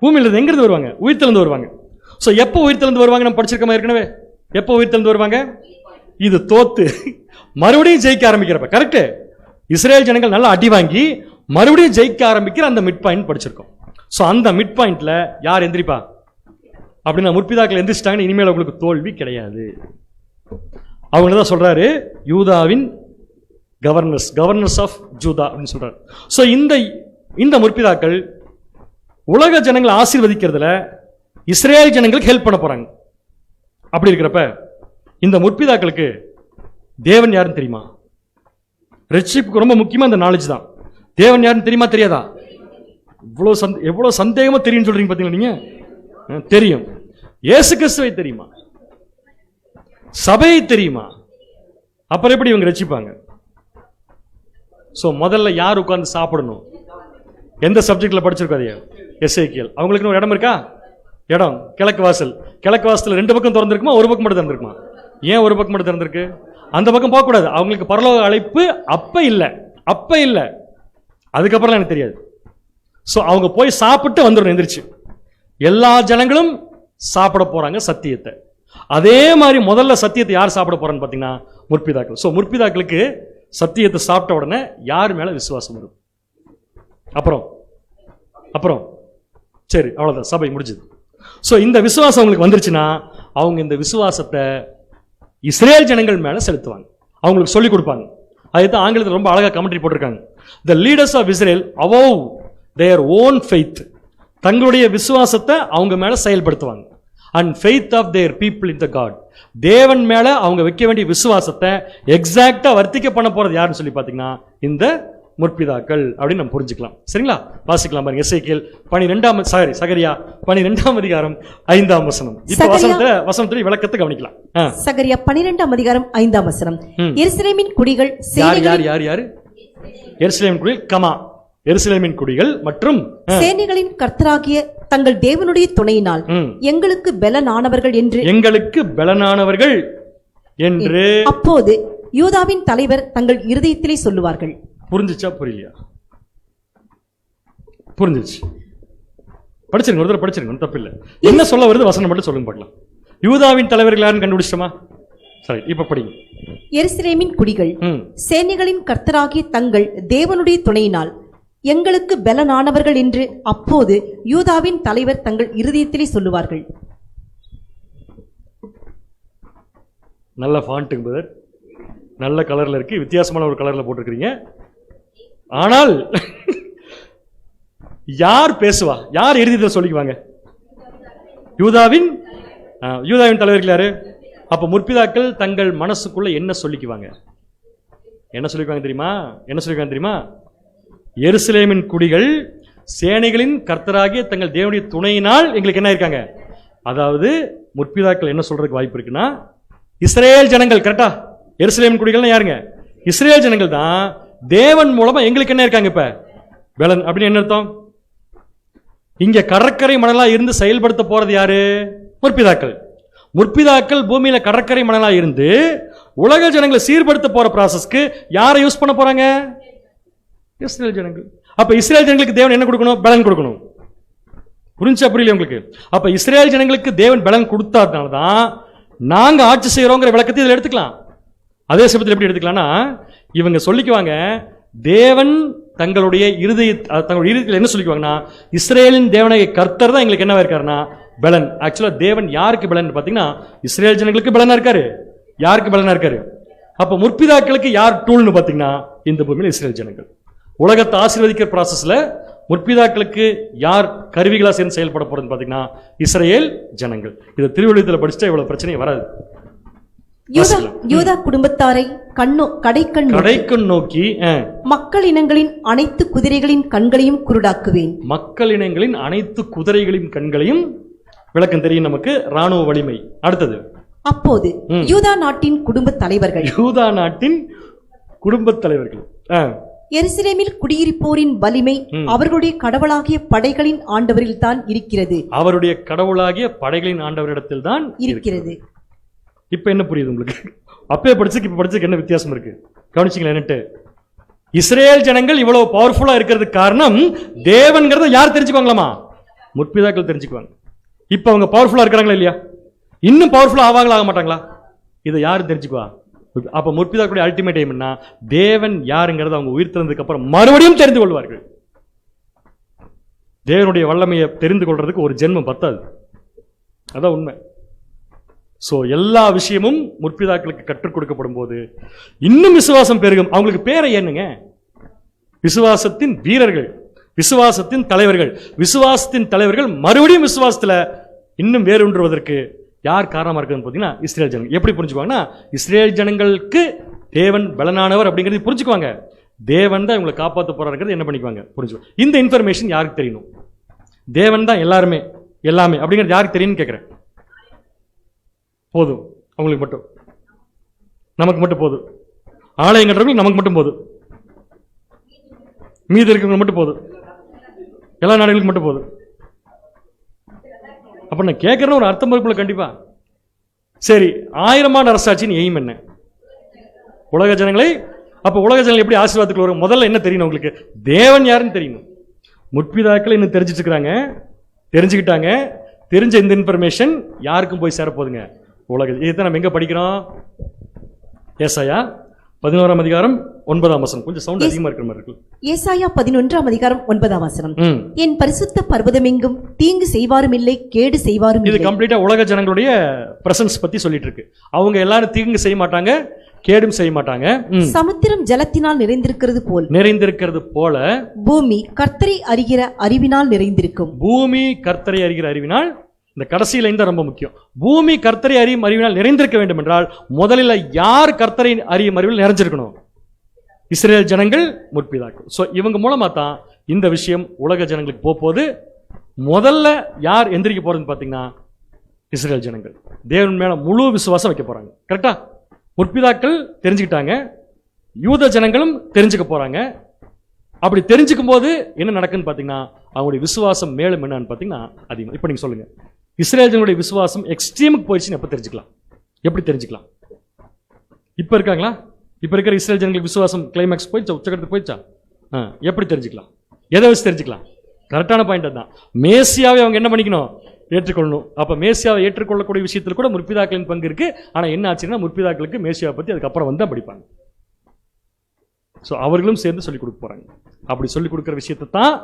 பூமியிலிருந்து. எங்கிருந்து வருவாங்க? உயிர்த்தெழுந்து வருவாங்க. ஸோ எப்போ உயிர்த்தெழுந்து வருவாங்க? நம்ம படிச்சிருக்கோமா ஏற்கனவே? எப்போ உயிர்த்தெழுந்து வருவாங்க? இது தோத்து மறுபடியும் ஜெயிக்க ஆரம்பிக்கிறப்ப. கரெக்ட்? இஸ்ரேல் ஜனங்கள் நல்லா அடி வாங்கி மறுபடியும் ஜெயிக்க ஆரம்பிக்கிற அந்த மிட் பாயிண்ட் படிச்சிருக்கோம். ஸோ அந்த மிட் பாயிண்ட்ல யார் எந்திரிப்பா அப்படின்னா முற்பிதாக்கள் எந்திரிச்சிட்டாங்கன்னு இனிமேல் அவங்களுக்கு தோல்வி கிடையாது. அவங்க தான் சொல்றாரு யூதாவின் கவர்னர்ஸ் ஆஃப் ஜூதா அப்படின்னு சொல்றாரு. ஸோ இந்த முற்பிதாக்கள் உலக ஜனங்களை ஆசீர்வதிக்கிறதுல இஸ்ரேல் ஜனங்களுக்கு ஹெல்ப் பண்ண போறாங்க. அப்படி இருக்கிறப்ப இந்த முற்பிதாக்களுக்கு தேவன் யாருன்னு தெரியுமா? ரட்சிப்புக்கு ரொம்ப முக்கியமா இந்த நாலேஜ் தான். தேவன் யாருன்னு தெரியுமா தெரியாதா? எவ்வளவு சந்தேகமா தெரியும் சொல்றீங்க பாத்தீங்களா நீங்க? தெரியும். இயேசு கிறிஸ்துவை தெரியுமா? சபையை தெரியுமா? அப்புறம் எப்படி இவங்க ரட்சிப்பாங்க? ஸோ முதல்ல யார் உட்கார்ந்து சாப்பிடணும்? எந்த சப்ஜெக்ட்ல படிச்சிருக்கோம் அதையா? எஸ்ஐக்கியல். அவங்களுக்கு ஒரு இடம் இருக்கா? இடம் கிழக்கு வாசல். கிழக்கு வாசல் 2 பக்கம் திறந்திருக்குமா, ஒரு பக்கம் மட்டும் திறந்திருக்குமா? ஏன் ஒரு பக்கம் மட்டும் திறந்திருக்கு? அந்த பக்கம் போகக்கூடாது. அவங்களுக்கு பரலோக அழைப்பு அப்ப இல்லை. அதுக்கப்புறம் எனக்கு தெரியாது. ஸோ அவங்க போய் சாப்பிட்டு வந்துடணும் எந்திரிச்சு. எல்லா ஜனங்களும் சாப்பிட போறாங்க சத்தியத்தை. அதே மாதிரி முதல்ல சத்தியத்தை யார் சாப்பிட போறான்னு பார்த்தீங்கன்னா முற்பிதாக்கள். ஸோ முற்பிதாக்களுக்கு சத்தியத்தை சாப்பிட்ட உடனே யார் மேல விசுவாசம் வரும்? அப்புறம் சரி, அவ்வளவுதான், சபை முடிஞ்சது. ஸோ இந்த விசுவாசம் அவங்களுக்கு வந்துருச்சுன்னா அவங்க இந்த விசுவாசத்தை இஸ்ரேல் ஜனங்கள் மேல செலுத்துவாங்க, அவங்களுக்கு சொல்லிக் கொடுப்பாங்க. அதுதான் ஆங்கிலத்தில் ரொம்ப அழகா கமெண்ட்ரி போட்டிருக்காங்க. The leaders of Israel avow their own faith. தங்களுடைய விசுவாசத்தை அவங்க மேல செயல்படுத்துவாங்க. And faith of their people in the God. தேவன் மேல அவங்க வைக்க வேண்டிய விசுவாசத்தை எக்ஸாக்டா வர்த்திக்க பண்ண போறது யாருன்னு சொல்லி பாத்தீங்கன்னா இந்த முற்பிதாக்கள் அப்படின்னு நம்ம புரிஞ்சுக்கலாம். சரிங்களா? வாசிக்கலாம் பாருங்க. எசேக்கியேல் 12 சகரியா 12ஆம் அதிகாரம் 5ஆம் வசனம். இப்ப வசனத்துல விளக்கத்தை கவனிக்கலாம். சகரியா 12ஆம் அதிகாரம் 5ஆம் வசனம். எருசலேமின் குடிகள் யார்? எருசலேமின் குடிகள் கமா எருசலேமின் குடிகள் மற்றும் சேனைகளின் கர்த்தராகிய தங்கள் தேவனுடைய துணையினால் எங்களுக்கு பெலனானவர்கள் என்று அப்போது யூதாவின் தலைவர் தங்கள் இருதயத்திலே சொல்லுவார்கள். புரிஞ்சுச்சா? புரியலையா? புரிஞ்சிச்சு. படிச்சிருங்க, ஒரு தடவை படிச்சிருங்க, தப்பில்லை. என்ன சொல்ல வருது வசனம் மட்டும் சொல்லுங்க பார்க்கலாம். யூதாவின் தலைவர்கள் யாருன்னு கண்டுபிடிச்சோமா? சரி, இப்ப படிங்க. எருசலேமின் குடிகள் சேனைகளின் கர்த்தராகிய தங்கள் தேவனுடைய துணையினால் எங்களுக்கு பெலனானவர்கள் என்று அப்போது யூதாவின் தலைவர் தங்கள் இருதயத்திலே சொல்லுவார்கள். நல்ல ஃபாண்ட்டுங்க பிரதர், நல்ல கலர்ல இருக்கு, வித்தியாசமான ஒரு கலர்ல போட்டிருக்கீங்க. ஆனால் யார் பேசுவா? யார் இருதயத்தில் சொல்லிக்குவாங்க? யூதாவின் தலைவர்கள் யாரு? அப்ப முற்பிதாக்கள் தங்கள் மனசுக்குள்ள என்ன சொல்லிக்குவாங்க? தெரியுமா? எருசலேமின் குடிகள் சேனைகளின் கர்த்தராகிய தங்கள் தேவனுடைய துணையினால் எங்களுக்கு என்ன இருக்காங்க? அதாவது முற்பிதாக்கள் என்ன சொல்றதுக்கு வாய்ப்பு இருக்குன்னா இஸ்ரேல் ஜனங்கள். கரெக்டா? எருசலேமின் குடிகள் யாருங்க? இஸ்ரேல் ஜனங்கள் தான். தேவன் மூலமா எங்களுக்கு என்ன இருக்காங்க? இப்ப பெலன் அப்படின்னு என்ன அர்த்தம்? இங்க கடற்கரை மணலா இருந்து செயல்படுத்த போறது யாரு? முற்பிதாக்கள் பூமியில கடற்கரை மணலா இருந்து உலக ஜனங்களை சீர்படுத்த போற ப்ராசஸ்க்கு யாரை யூஸ் பண்ண போறாங்க? இஸ்ரேல் ஜனங்கள். அப்ப இஸ்ரேல் ஜனங்களுக்கு தேவன் என்ன கொடுக்கணும்? பலன் கொடுக்கணும். புரிஞ்சா? புரியல உங்களுக்கு? அப்ப இஸ்ரேல் ஜனங்களுக்கு தேவன் பலன் கொடுத்தாதான் நாங்க ஆட்சி செய்யறோங்கிற விளக்கத்தை இதில் எடுத்துக்கலாம். அதே சமயத்தில் எப்படி எடுத்துக்கலாம்னா இவங்க சொல்லிக்குவாங்க, தேவன் தங்களுடைய இருதயத்தில் என்ன சொல்லிக்குவாங்கன்னா இஸ்ரேலின் தேவனாகிய கர்த்தர் தான் எங்களுக்கு என்னவா இருக்காருன்னா பலன். ஆக்சுவலா தேவன் யாருக்கு பலன் பாத்தீங்கன்னா இஸ்ரேல் ஜனங்களுக்கு பலனா இருக்காரு. யாருக்கு பலனா இருக்காரு? அப்ப முற்பிதாக்களுக்கு யார் டூல்னு பாத்தீங்கன்னா இந்த பூமியில இஸ்ரேல் ஜனங்கள். உலகத்தை ஆசீர்வதிக்கிற ப்ராசஸ்ல முற்பிதாக்களுக்கு யார் கருவிகளா சேர்ந்து செயல்பட போறது பாத்தீங்கன்னா இஸ்ரேல் ஜனங்கள். இதை திருவள்ளுவத்தில் படிச்சுட்டா இவ்வளவு பிரச்சனை வராது. யூதா குடும்பத்தாரை கடைக்கண் நோக்கி மக்கள் இனங்களின் அனைத்து குதிரைகளின் கண்களையும் குருடாக்குவேன். மக்கள் இனங்களின் அனைத்து குதிரைகளின் கண்களையும். விளக்கம் தெரியும் நமக்கு, ராணுவ வலிமை. அடுத்தது அப்போது யூதா நாட்டின் குடும்ப தலைவர்கள் எருசலேமில் குடியிருப்போரின் வலிமை அவர்களுடைய கடவுளாகிய படைகளின் ஆண்டவரில் தான் இருக்கிறது. அவருடைய கடவுளாகிய படைகளின் ஆண்டவரிடத்தில் தான் இருக்கிறது. இப்ப என்ன புரியுது உங்களுக்கு? அப்பயே படிச்சுக்கு இப்ப படிச்சுக்கு என்ன வித்தியாசம் இருக்கு? கவனிச்சிங்களா? என்னட்டு இஸ்ரேல் ஜனங்கள் இவ்வளவு பவர்ஃபுல்லா இருக்கிறதுக்கு காரணம் தேவன்கிறத யார் தெரிஞ்சுக்குவாங்களாமா? முற்பிதாக்கள் தெரிஞ்சுக்குவாங்க. இப்ப அவங்க பவர்ஃபுல்லா இருக்கிறாங்களா இல்லையா? இன்னும் பவர்ஃபுல்லா ஆவாங்களா ஆக மாட்டாங்களா? இதை யாரும் தெரிஞ்சுக்குவா? அப்ப முற்பிதாக்களுடைய அல்டிமேட் எய்ம்னா தேவன் யாருங்கிறத அவங்க உயிர் திறந்ததுக்கு அப்புறம் மறுபடியும் தெரிந்து கொள்வார்கள். தேவனுடைய வல்லமையை தெரிந்து கொள்றதுக்கு ஒரு ஜென்மம் பத்தாது. அதான் உண்மை. சோ எல்லா விஷயமும் முற்பிதாக்களுக்கு கற்றுக் கொடுக்கப்படும் போது இன்னும் விசுவாசம் பெருகும். அவங்களுக்கு பேரை ஏனுங்க? விசுவாசத்தின் வீரர்கள், விசுவாசத்தின் தலைவர்கள் மறுபடியும் விசுவாசத்துல இன்னும் வேறுன்றுவதற்கு யார் காரணமா இருக்குன்னு பார்த்தீங்கன்னா இஸ்ரேல் ஜனங்கள். எப்படி புரிஞ்சுக்குவாங்கன்னா இஸ்ரேல் ஜனங்களுக்கு தேவன் பலனானவர் அப்படிங்கிறது புரிஞ்சுக்குவாங்க. தேவன் தான் இவங்களை காப்பாற்ற போறாருங்கிறது என்ன பண்ணிக்குவாங்க? புரிஞ்சுக்குவாங்க. இந்த இன்ஃபர்மேஷன் யாருக்கு தெரியணும்? தேவன் தான் எல்லாமே அப்படிங்கிறது யாருக்கு தெரியும்னு கேட்கிறேன். போதும் அவங்களுக்கு மட்டும், நமக்கு மட்டும் போதும். ஆலயம் கட்டுறவங்களுக்கு நமக்கு மட்டும் போதும், மீதி இருக்கிறவங்க மட்டும் போதும், எல்லா நாடுகளுக்கும் மட்டும் போதும். அப்ப நான் கேட்கறேன் ஒரு அர்த்தம் இருக்குல்ல கண்டிப்பா. சரி, 1000 ஆண்டு அரசாட்சியின் எய்ம் என்ன? உலக ஜனங்களை, அப்ப உலக ஜனங்கள் எப்படி ஆசீர்வாதத்துக்குள்ள வரும்? முதல்ல என்ன தெரியணும் உங்களுக்கு? தேவன் யாருன்னு தெரியணும். முற்பிதாக்கள் இன்னும் தெரிஞ்சிட்டு இருக்கிறாங்க, தெரிஞ்சுக்கிட்டாங்க. தெரிஞ்ச இந்த இன்ஃபர்மேஷன் யாருக்கும் போய் சேரப்போகுதுங்க? உலக. இதை நம்ம எங்க படிக்கிறோம்? ஏசாயா 11ஆம் அதிகாரம் 9ஆம் வசனம். கொஞ்சம் சவுண்ட் அதிகமா இருக்கிற மாதிரி இருக்கு. ஏசாயா 11ஆம் அதிகாரம் 9ஆம் வசனம். என் பரிசுத்த பர்வதமெங்கும் தீங்கு செய்வாரும் இல்லை, கேடு செய்வாரும் இது இல்லை. கம்ப்ளீட்டா உலக ஜனங்களுடைய பிரசன்ஸ் பத்தி சொல்லிட்டு இருக்கு. அவங்க எல்லாரும் தீங்கு செய்ய மாட்டாங்க, கேடும் செய்ய மாட்டாங்க. சமுத்திரம் ஜலத்தினால் நிறைந்திருக்கிறது போல பூமி கர்த்தரை அறிகிற அறிவினால் நிறைந்திருக்கும். பூமி கர்த்தரை அறிகிற அறிவினால், இந்த கடைசியில இந்த ரொம்ப முக்கியம். பூமி கர்த்தரை அறியும் அறிவினால் நிறைந்திருக்க வேண்டும் என்றால் முதலில் யார் கர்த்தரை அறியும் அறிவில் நிறைஞ்சிருக்கணும்? இஸ்ரேல் ஜனங்கள், முற்பிதாக்கள். சோ இவங்க மூலமா தான் இந்த விஷயம் உலக ஜனங்களுக்கு போகுது. முதல்ல யார் எந்திரிக்க போறதுன்னு பாத்தீங்கன்னா இஸ்ரேல் ஜனங்கள். தேவன் மேல முழு விசுவாசம் வைக்க போறாங்க. கரெக்டா? முற்பிதாக்கள் தெரிஞ்சுக்கிட்டாங்க, யூத ஜனங்களும் தெரிஞ்சுக்க போறாங்க. அப்படி தெரிஞ்சுக்கும் போது என்ன நடக்குன்னு பாத்தீங்கன்னா அவங்களுடைய விசுவாசம் மேலும் என்னன்னு பாத்தீங்கன்னா அதிகம். இப்ப நீங்க சொல்லுங்க, இஸ்ரேல் ஜனங்களுடைய விசுவாசம் எக்ஸ்ட்ரீமுக்கு போயிடுச்சுன்னு எப்ப தெரிஞ்சுக்கலாம்? எப்படி தெரிஞ்சுக்கலாம்? இப்ப இருக்காங்களா? இப்ப இருக்கிற இஸ்ரேல் ஜனங்களுக்கு விசுவாசம் கிளைமேக்ஸ் போயிடுச்சா? உச்சகட்டத்துக்கு போயிடுச்சா? எப்படி தெரிஞ்சுக்கலாம்? எதை வச்சு தெரிஞ்சுக்கலாம்? கரெக்டான பாயிண்ட் தான். மேசியாவை அவங்க என்ன பண்ணிக்கணும்? ஏற்றுக்கொள்ளணும். அப்ப மேசியாவை ஏற்றுக்கொள்ளக்கூடிய விஷயத்தில் கூட முற்பிதாக்களின் பங்கு இருக்கு. ஆனா என்ன ஆச்சுன்னா முற்பிதாக்களுக்கு மேசியாவை பத்தி அதுக்கப்புறம் வந்து படிப்பாங்க. ஸோ அவர்களும் சேர்ந்து சொல்லிக் கொடுக்க போறாங்க. அப்படி சொல்லிக் கொடுக்குற விஷயத்தை தான்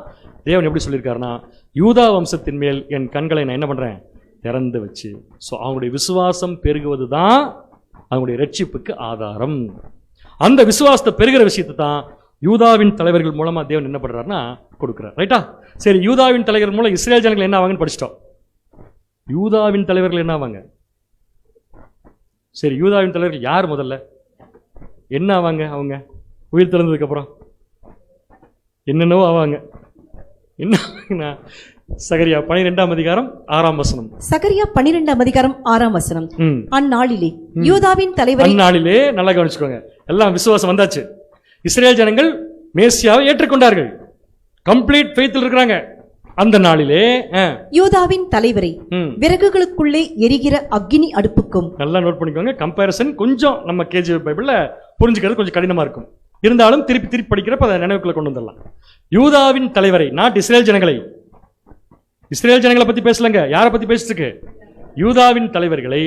தேவன் எப்படி சொல்லியிருக்காருன்னா, யூதா வம்சத்தின் மேல் என் கண்களை நான் என்ன பண்றேன்? திறந்து வச்சு. ஸோ அவங்களுடைய விசுவாசம் பெருகுவது தான் அவங்களுடைய ரட்சிப்புக்கு ஆதாரம். அந்த விசுவாசத்தை பெருகிற விஷயத்தை தான் யூதாவின் தலைவர்கள் மூலமா தேவன் என்ன பண்றாருன்னா கொடுக்குறார். ரைட்டா? சரி, யூதாவின் தலைவர்கள் மூலம் இஸ்ரேல் ஜனங்கள் என்ன ஆவாங்கன்னு படிச்சிட்டோம். யூதாவின் தலைவர்கள் என்ன ஆவாங்க? சரி, யூதாவின் தலைவர்கள் யார்? முதல்ல என்ன ஆவாங்க? அவங்க உயிர் திறந்ததுக்கு அப்புறம் என்னென்னவோ ஆவாங்க. என்ன? சகரியா 12ஆம் அதிகாரம் 6ஆம் வசனம். சகரியா 12ஆம் அதிகாரம் 6ஆம் வசனம். அந்நாளிலே யூதாவின் தலைவர், அந்நாளிலே நல்லா கவனிச்சுக்கோங்க, எல்லாம் விசுவாசம் வந்தாச்சு. இஸ்ரேல் ஜனங்கள் மேசியாவை ஏற்றுக்கொண்டார்கள், கம்ப்ளீட் ஃபெய்த்தில் இருக்கிறாங்க. அந்த நாளிலே யூதாவின் தலைவரை விறகுகளுக்குள்ளே எரிகிற அக்கினி அடுப்புக்கும். நல்லா நோட் பண்ணிக்கோங்க. கம்பேரிசன் கொஞ்சம் நம்ம கேஜி பைபிள்ல புரிஞ்சுக்கிறது கொஞ்சம் கடினமா இருக்கும். இருந்தாலும் திருப்பி திருப்பி படிக்கிறப்ப அதை நினைவுக்குள்ள கொண்டு வந்துடலாம். யூதாவின் தலைவரை, நாட் இஸ்ரேல் ஜனங்களை. இஸ்ரேல் ஜனங்களை பத்தி பேசலங்க. யாரை பத்தி பேசிட்டு இருக்கு? யூதாவின் தலைவர்களை.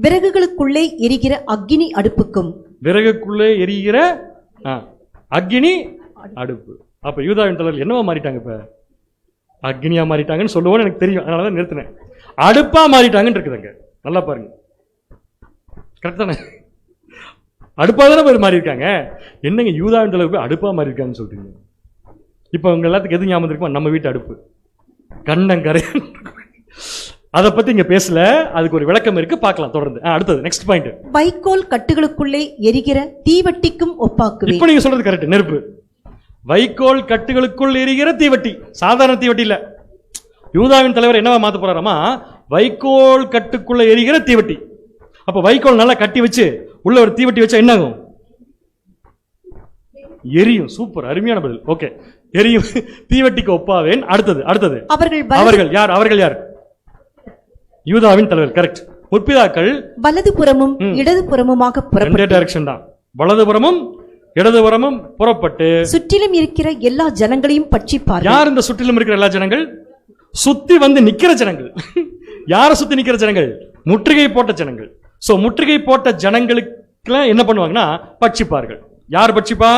விறகுகளுக்குள்ளே எரிகிற அக்கினி அடுப்புக்கும். விறகுக்குள்ளே எரிகிற அக்கினி அடுப்பு. அப்ப யூதாவின் தலைவர்கள் என்னவா மாறிட்டாங்க? இப்ப அக்னியா மாறிட்டாங்கன்னு சொல்லுவோன்னு எனக்கு தெரியும், அதனாலதான் நிறுத்தினேன். அடுப்பா மாறிட்டாங்கன்னு இருக்குதுங்க. நல்லா பாருங்க, கரெக்ட் தானே? அடுப்பா தானே பேர் மாறி இருக்காங்க. என்னங்க யூதாவின் தலைவர் போய் அடுப்பா மாறி இருக்காங்கன்னு சொல்றீங்க? இப்ப உங்க எல்லாத்துக்கும் எது ஞாபகம் இருக்குமா? நம்ம வீட்டு அடுப்பு கண்ணங்கரை. அதை பத்தி இங்க பேசல, அதுக்கு ஒரு விளக்கம் இருக்கு, பார்க்கலாம் தொடர்ந்து. அடுத்தது நெக்ஸ்ட் பாயிண்ட். வைக்கோல் கட்டுகளுக்குள்ளே எரிகிற தீவட்டிக்கும் ஒப்பாக்குவேன். இப்போ நீங்க சொல்றது கரெக்ட். நெருப்பு வைக்கோல் கட்டுகளுக்குள் எரிகிற தீவட்டி, சாதாரண தீவட்டி இல்ல. யூதாவின் தலைவர் என்னவா மாத்த போறாராமா? வைக்கோல் கட்டுக்குள்ள எரிகிற தீவட்டி. அப்ப வைக்கோல் நல்லா கட்டி வச்சு உள்ள ஒரு தீவட்டி வச்சா என்ன ஆகும்? எரியும். சூப்பர், அருமையான பதில். ஓகே, எரியும். தீவட்டிக்கு ஒப்பாவேன். அடுத்தது அவர்கள் யார்? அவர்கள் யார்? யூதாவின் தலைவர். கரெக்ட். முற்பிதாக்கள் வலதுபுறமும் இடதுபுறமுமாக புறப்பட்டு, டைரக்ஷன் தான், வலதுபுறமும் இடதுபுறமும் புறப்பட்டு சுற்றிலும் இருக்கிற எல்லா ஜனங்களையும் பட்சிப்பார்கள். யார் இந்த சுற்றிலும் இருக்கிற எல்லா ஜனங்கள்? சுத்தி வந்து நிக்கிற ஜனங்கள். யார சுத்தி நிக்கிற ஜனங்கள்? முற்றுகை போட்ட ஜனங்கள். சோ முற்றுகை போட்ட ஜனங்களுக்கு என்ன பண்ணுவாங்கன்னா பட்சிப்பார்கள். யார் பட்சிப்பா?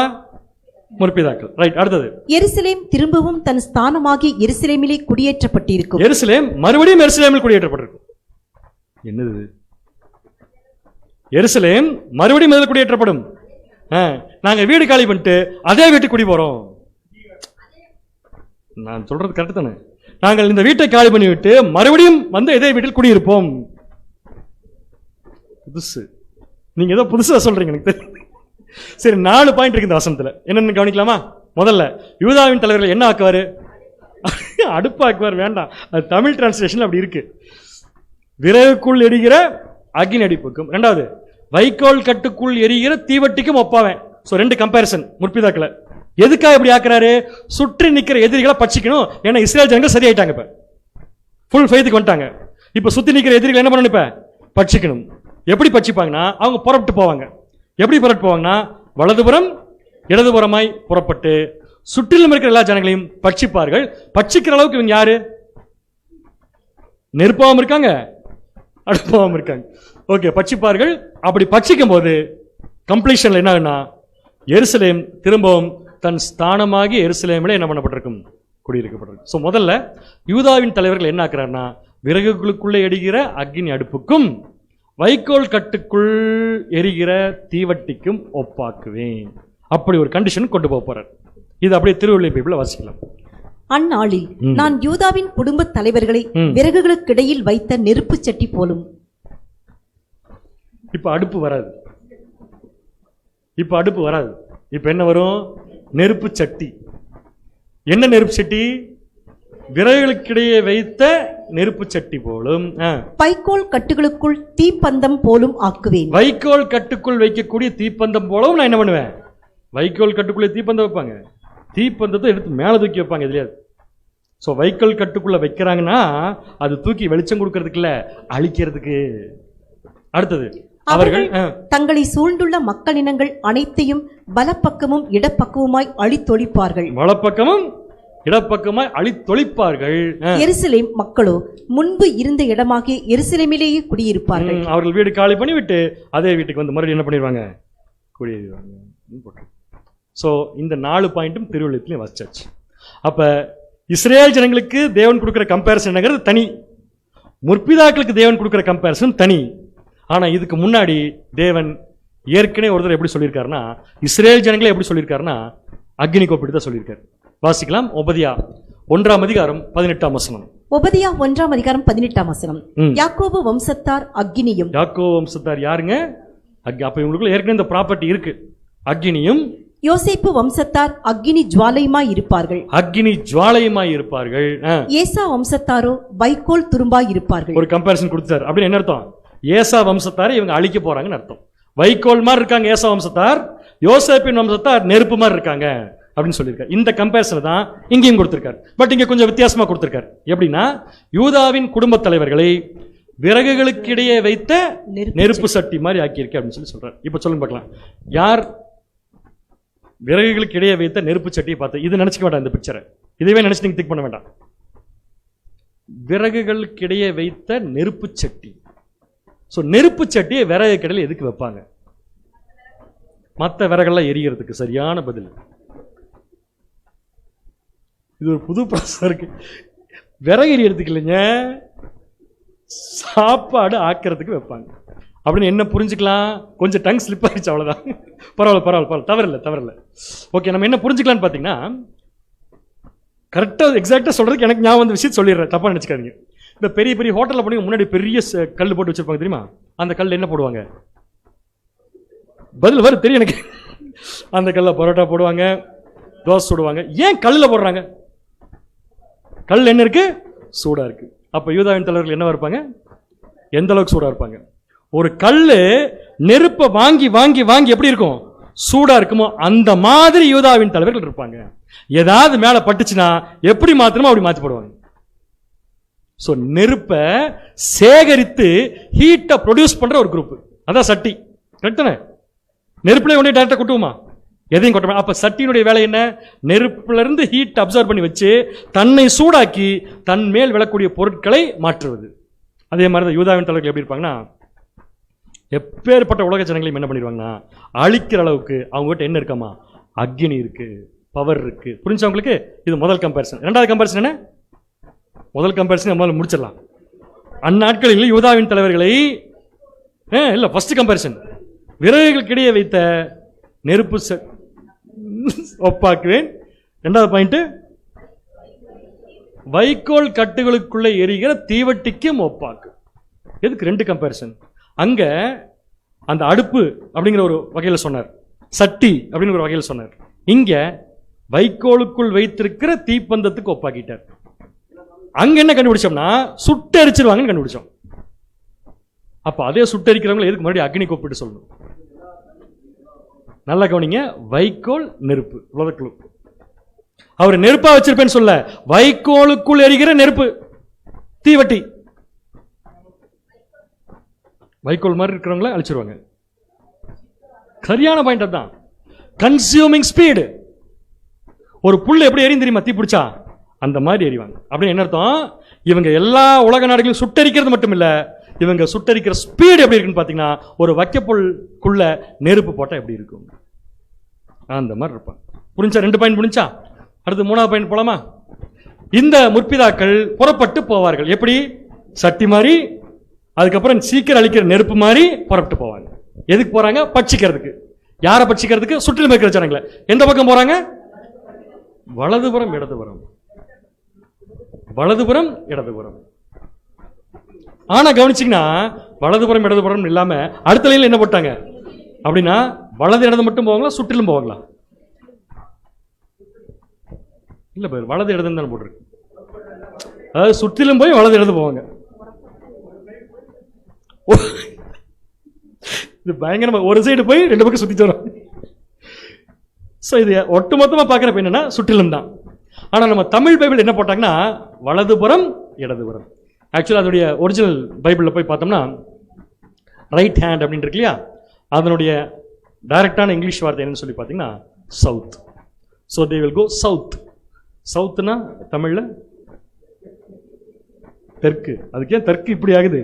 முற்பிதாக்கள். ரைட். அடுத்தது, எருசலேம் திரும்பவும் தன் ஸ்தானமாகிய எருசலேமிலே குடியேற்றப்பட்டிருக்கும். எருசலேம் மறுபடியும் எருசலேமில் குடியேற்றப்பட்டிருக்கும். என்னது? எருசலேம் மறுபடியும் முதல் குடியேற்றப்படும். நாங்க வீடு காலி பண்ணிட்டு அதே வீட்டுக்கு குடி போறோம். நான் சொல்றது கரெக்ட் தானே? நாங்கள் இந்த வீட்டை காலி பண்ணி விட்டு மறுபடியும் வந்து இதே வீட்டில் குடியிருப்போம். புதுசு. நீங்க ஏதோ புதுசா சொல்றீங்க எனக்கு தெரியும். சரி, 4 பாயிண்ட் இருக்கு இந்த வசனத்துல. என்னன்னு கவனிக்கலாமா? முதல்ல, யூதாவின் தலைவர்கள் என்ன ஆக்குவாரு? அடுப்பாக்குவார். வேண்டாம், அது தமிழ் டிரான்ஸ்லேஷன் அப்படி இருக்கு. விறகுக்குள் எரிகிற அக்கினி அடுப்புக்கும். 2வது, வைக்கோல் கட்டுக்குள் எரிகிற தீவட்டிக்கும் ஒப்பாவேன். So 2 comparison முற்பிதாக்களை. எதுக்காக இப்படி ஆக்குறாரு? சுற்றி நிற்கிற எதிரிகளை பட்சிக்கணும். ஏன்னா இஸ்ரேல் ஜனங்கள் சரியாயிட்டாங்க, இப்ப ஃபுல் ஃபெய்த்துக்கு வந்துட்டாங்க. இப்ப சுத்தி நிற்கிற எதிரிகள் என்ன பண்ணணும்? இப்ப பட்சிக்கணும். எப்படி பட்சிப்பாங்கன்னா, அவங்க புறப்பட்டு போவாங்க. எப்படி புறப்பட்டு போவாங்கன்னா, வலதுபுறம் இடதுபுறமாய் புறப்பட்டு சுற்றிலும் இருக்கிற எல்லா ஜனங்களையும் பட்சிப்பார்கள். பட்சிக்கிற அளவுக்கு இவங்க யாரு? நெருப்பாவும் இருக்காங்க, அடுப்பாவும் இருக்காங்க. ஓகே, பட்சிப்பார்கள். அப்படி பட்சிக்கும் போது கம்ப்ளீஷன்ல என்ன ஆகுனா, எருசலேம் திரும்பவும் தன் ஸ்தானமாகி எருசலேமில் என்ன பண்ணப்பட்டிருக்கும்? குடியிருக்கப்பட்டிருக்கும். ஸோ முதல்ல யூதாவின் தலைவர்கள் என்ன ஆக்குறாருன்னா, விறகுகளுக்குள்ளே எரிகிற அக்னி அடுப்புக்கும் வைக்கோல் கட்டுக்குள் எரிகிற தீவட்டிக்கும் ஒப்பாக்குவேன். அப்படி ஒரு கண்டிஷன் கொண்டு போக போறார். இது அப்படியே திருவள்ளுவர் பைபிள்ல வாசிக்கலாம். அந்நாளில் நான் யூதாவின் குடும்ப தலைவர்களை விறகுகளுக்கிடையில் வைத்த நெருப்பு சட்டி போலும். இப்ப அடுப்பு வராது. இப்ப என்ன வரும்? நெருப்பு சட்டி. என்ன நெருப்பு சட்டி? விறகுகளுக்கிடையே வைத்த நெருப்பு சட்டி போலும். வைக்கோல் கட்டுகளுக்குள் தீப்பந்தம் போலும் ஆக்குவேன். வைக்கோல் கட்டுக்குள் வைக்கக்கூடிய தீப்பந்தம் போலவும் நான் என்ன பண்ணுவேன்? வைக்கோல் கட்டுக்குள்ளே தீப்பந்தம் வைப்பாங்க. தீப்பந்தத்தை எடுத்து மேலே தூக்கி வைப்பாங்க. இதுலயா? ஸோ வைக்கோல் கட்டுக்குள்ள வைக்கிறாங்கன்னா அது தூக்கி வெளிச்சம் கொடுக்கறதுக்கு இல்ல, அழிக்கிறதுக்கு. அடுத்தது, அவர்கள் தங்களை சூழ்ந்துள்ள மக்கள் இனங்கள் அனைத்தையும் வலப்பக்கமும் இடப்பக்கமுமாய் அழித்தொழிப்பார்கள். வலப்பக்கமும் இடப்பக்கமாய் அழித்தொழிப்பார்கள். எருசலேம் மக்களோ முன்பு இருந்த இடமாகிய எருசலேமிலேயே குடியிருப்பார்கள். அவர்கள் வீடு காலி பண்ணி விட்டு அதே வீட்டுக்கு வந்து மறுபடியும் என்ன பண்ணிடுவாங்க? குடியிருவாங்க. ஸோ இந்த 4 பாயிண்ட்டும் திருவள்ளுவத்திலையும் வச்சாச்சு. அப்ப இஸ்ரேல் ஜனங்களுக்கு தேவன் கொடுக்கிற கம்பேரிசன்ங்கிறது தனி, முற்பிதாக்களுக்கு தேவன் கொடுக்கிற கம்பேரிசன் தனி. ஆனா இதுக்கு முன்னாடி தேவன் ஏற்கனவே ஒருத்தர் எப்படி சொல்லியிருக்காருன்னா, இஸ்ரேல் ஜனங்களை எப்படி சொல்லியிருக்காருன்னா அக்னி கோப்பிட்டு தான் சொல்லியிருக்காரு. வாசிக்கலாம். ஒபதியா 1ஆம் அதிகாரம் 18ஆம் வசனம். ஒபதியா 1ஆம் அதிகாரம் 18ஆம் வசனம். யாக்கோபு வம்சத்தார் அக்னியும். யாக்கோபு வம்சத்தார் யாருங்க? அப்ப இவங்களுக்குள்ள ஏற்கனவே இந்த ப்ராப்பர்ட்டி இருக்கு. அக்னியும். யோசேப்பு வம்சத்தார் அக்னி ஜுவாலையுமாய் இருப்பார்கள். அக்னி ஜுவாலையுமாய் இருப்பார்கள். ஏசா வம்சத்தாரோ வைக்கோல் துரும்பாய் இருப்பார்கள். ஒரு கம்பேரிசன் கொடுத்தார். அப்படின்னு என்ன அர்த்தம்? ஏசா வம்சத்தாரை இவங்க அழிக்க போறாங்கன்னு அர்த்தம். வைக்கோல் மாதிரி இருக்காங்க ஏசா வம்சத்தார், யோசேப்பின் வம்சத்தார் நெருப்பு மாதிரி இருக்காங்க அப்படின்னு சொல்லியிருக்காரு. இந்த கம்பேரிசன் தான் இங்கேயும் கொடுத்திருக்காரு. பட் இங்க கொஞ்சம் வித்தியாசமா கொடுத்திருக்காரு. எப்படின்னா, யூதாவின் குடும்ப தலைவர்களை விறகுகளுக்கு இடையே வைத்த நெருப்பு சட்டி மாதிரி ஆக்கியிருக்க அப்படின்னு சொல்றாரு. இப்ப சொல்லுங்க பார்க்கலாம், யார் விறகுகளுக்கு இடையே வைத்த நெருப்பு சட்டியை பார்த்து இது நினைச்சுக்க வேண்டாம். இந்த பிக்சரை இதுவே நினைச்சு நீங்க திங்க் பண்ண வேண்டாம். விறகுகளுக்கு இடையே வைத்த நெருப்பு சட்டி. ஸோ நெருப்பு சட்டியை விறகு கடையில் எதுக்கு வைப்பாங்க? மற்ற விறகெல்லாம் எரியறதுக்கு. சரியான பதில். இது ஒரு புது ப்ராசஸ் இருக்கு. விறகு எரியறதுக்கு இல்லைங்க, சாப்பாடு ஆக்கிறதுக்கு வைப்பாங்க. அப்படின்னு என்ன புரிஞ்சுக்கலாம்? கொஞ்சம் டங் ஸ்லிப் ஆயிடுச்சு, அவ்வளோதான். பரவாயில்ல, தவறில்ல. ஓகே, நம்ம என்ன புரிஞ்சுக்கலான்னு பார்த்தீங்கன்னா, கரெக்டாக எக்ஸாக்டாக சொல்றதுக்கு எனக்கு ஞாபகம் வந்து விஷயம் சொல்லிடுறேன், தப்பா நினச்சிக்காதீங்க. இந்த பெரிய பெரிய ஹோட்டலில் போனீங்க, முன்னாடி பெரிய கல் போட்டு வச்சிருப்பாங்க தெரியுமா? அந்த கல் என்ன போடுவாங்க? பதில் வரும் தெரியும் எனக்கு. அந்த கல்ல பரோட்டா போடுவாங்க, தோசை சுடுவாங்க. ஏன் கல்லில் போடுறாங்க? கல் என்ன இருக்கு? சூடா இருக்கு. அப்ப யூதாவின் தலைவர்கள் என்னவா இருப்பாங்க? எந்த அளவுக்கு சூடா இருப்பாங்க? ஒரு கல்லு நெருப்பை வாங்கி வாங்கி வாங்கி எப்படி இருக்கும்? சூடா இருக்குமோ அந்த மாதிரி யூதாவின் தலைவர்கள் இருப்பாங்க. ஏதாவது மேல பட்டுச்சுன்னா எப்படி மாத்தணுமோ அப்படி மாத்தி போடுவாங்க. சோ நெருப்பை சேகரித்து ஹீட்டை ப்ரொடியூஸ் பண்ற ஒரு குரூப், அதான் சட்டி. கரெக்டானே? நெருப்புல ஒண்ணே டைரக்டா கொட்டுவோமா? எதையும் கொட்ட. அப்ப சட்டியினுடைய வேலை என்ன? நெருப்புல இருந்து ஹீட் அப்சர்வ் பண்ணி வச்சு தன்னை சூடாக்கி தன் மேல் விழக்கூடிய பொருட்களை மாற்றுவது. அதே மாதிரிதான் யூதாவின் தலைவர்கள் எப்படி இருப்பாங்கன்னா, எப்பேற்பட்ட உலக ஜனங்களையும் என்ன பண்ணிடுவாங்கன்னா அழிக்கிற அளவுக்கு அவங்க கிட்ட என்ன இருக்காமா? அக்னி இருக்கு, பவர் இருக்கு. புரிஞ்சவங்களுக்கு இது முதல் கம்பேரிசன். இரண்டாவது கம்பேரிசன் என்ன? முதல் கம்பேரிசன் முதல்ல முடிச்சிடலாம். அந்நாட்களில் யூதாவின் தலைவர்களை இல்ல, ஃபர்ஸ்ட் கம்பேரிசன் விறகுகளுக்கு இடையே வைத்த நெருப்பு ஒப்பாக்குவேன். இரண்டாவது பாயிண்ட், வைக்கோல் கட்டுகளுக்குள்ள எரிகிற தீவட்டிக்கும் ஒப்பாக்கு. எதுக்கு ரெண்டு கம்பேரிசன்? அங்க அந்த அடுப்பு அப்படிங்கிற ஒரு வகையில் சொன்னார், சட்டி அப்படிங்கிற ஒரு வகையில் சொன்னார். இங்க வைக்கோலுக்குள் வைத்திருக்கிற தீப்பந்தத்துக்கு ஒப்பாக்கிட்டார். அங்க என்ன கண்டுபிடிச்சோம்னா சுட்டு எரிச்சிருவாங்கன்னு கண்டுபிடிச்சோம். அப்ப அதே சுட்டரிக்கிறவங்களை எதுக்கு மறுபடியும் அக்னி கூப்பிட்டு சொல்லணும்? நல்லா கவனிங்க, வைக்கோல் நெருப்பு உலகக்குழு. அவர் நெருப்பா வச்சிருப்பேன்னு சொல்ல, வைக்கோலுக்குள் எரிகிற நெருப்பு, தீவட்டி. வைக்கோல் மாதிரி இருக்கிறவங்கள அழிச்சிருவாங்க. சரியான பாயிண்ட் தான். Consuming speed. ஒரு புல் எப்படி எரியும் தெரியுமா? தீ பிடிச்சா அந்த மாதிரி எரிவாங்க. அப்படின்னு என்ன அர்த்தம்? இவங்க எல்லா உலக நாடுகளையும் சுட்டரிக்கிறது மட்டும் இல்ல, இவங்க சுட்டரிக்கிற ஸ்பீடு எப்படி இருக்குன்னு பாத்தீங்கன்னா, ஒரு வைக்கப்புல்குள்ள நெருப்பு போட்டா எப்படி இருக்கும் அந்த மாதிரி இருப்பாங்க. புரிஞ்சா? 2 பாயிண்ட் புரிஞ்சா? அடுத்து 3வது பாயிண்ட் போலாமா? இந்த முற்பிதாக்கள் புறப்பட்டு போவார்கள். எப்படி? சட்டி மாதிரி, அதுக்கப்புறம் சீக்கிரம் அழிக்கிற நெருப்பு மாதிரி புறப்பட்டு போவாங்க. எதுக்கு போறாங்க? பட்சிக்கிறதுக்கு. யாரை பட்சிக்கிறதுக்கு? சுற்றிலும் இருக்கிற ஜனங்களை. எந்த பக்கம் போறாங்க? வலதுபுறம் இடதுபுறம், வலதுபுறம் இடதுபுறம். ஆனா கவனிச்சீங்கன்னா, வலதுபுறம் இடதுபுறம் இல்லாம அடுத்த லைன்ல என்ன போட்டாங்க அப்படின்னா, வலது இடது மட்டும் போவாங்களா, சுற்றிலும் போவாங்களா? இல்ல பேர் வலது இடதுன்னு தானே போட்டிருக்கு. அதாவது சுற்றிலும் போய் வலது இடது போவாங்க. இது பயங்கரமா ஒரு சைடு போய் 2 பக்கம் சுத்தி வரும். ஸோ இது ஒட்டுமொத்தமா பார்க்குறப்ப என்னன்னா சுற்றிலும் தான். ஆனால் நம்ம தமிழ் பைபிள் என்ன போட்டாங்கன்னா, வலதுபுறம் இடதுபுறம். ஆக்சுவலாக அதோடைய ஒரிஜினல் பைபிளில் போய் பார்த்தோம்னா ரைட் ஹேண்ட் அப்படின்னு இருக்கு இல்லையா, அதனுடைய டைரக்டான இங்கிலீஷ் வார்த்தை என்னன்னு சொல்லி பார்த்தீங்கன்னா south. So they will go south. சவுத்னா தமிழில் தெற்கு. அதுக்கே தெற்கு இப்படி ஆகுது,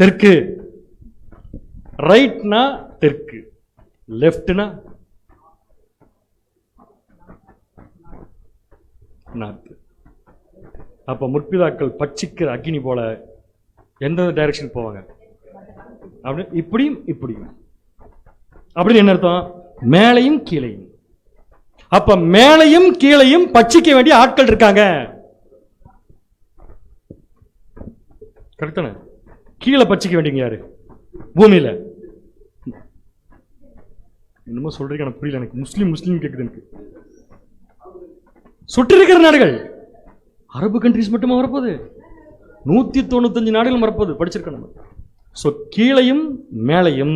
தெற்கு. ரைட்னா தெற்கு, லெஃப்ட்னா நார்த். அப்ப முற்பிதாக்கள் பட்சிக்கிற அக்னி போல எந்த டைரக்ஷன் போவாங்க? அப்படி இப்படியும் இப்படியும். அப்படின்னு என்ன அர்த்தம்? மேலையும் கீழையும். அப்ப மேலையும் கீழையும் பட்சிக்க வேண்டிய ஆட்கள் இருக்காங்க. கரெக்டான? கீழே பட்சிக்க வேண்டியவங்க யாரு? பூமியில. என்னமோ சொல்றீங்க, எனக்கு புரியல. எனக்கு முஸ்லீம் கேக்குது. எனக்கு சுற்றி இருக்கிற நாடுகள், அரபு கண்ட்ரிஸ் மட்டுமா வரப்போகுது? 195 நாடுகள் வரப்போகுது. படிச்சிருக்கோம் நம்ம. ஸோ கீழையும் மேலையும்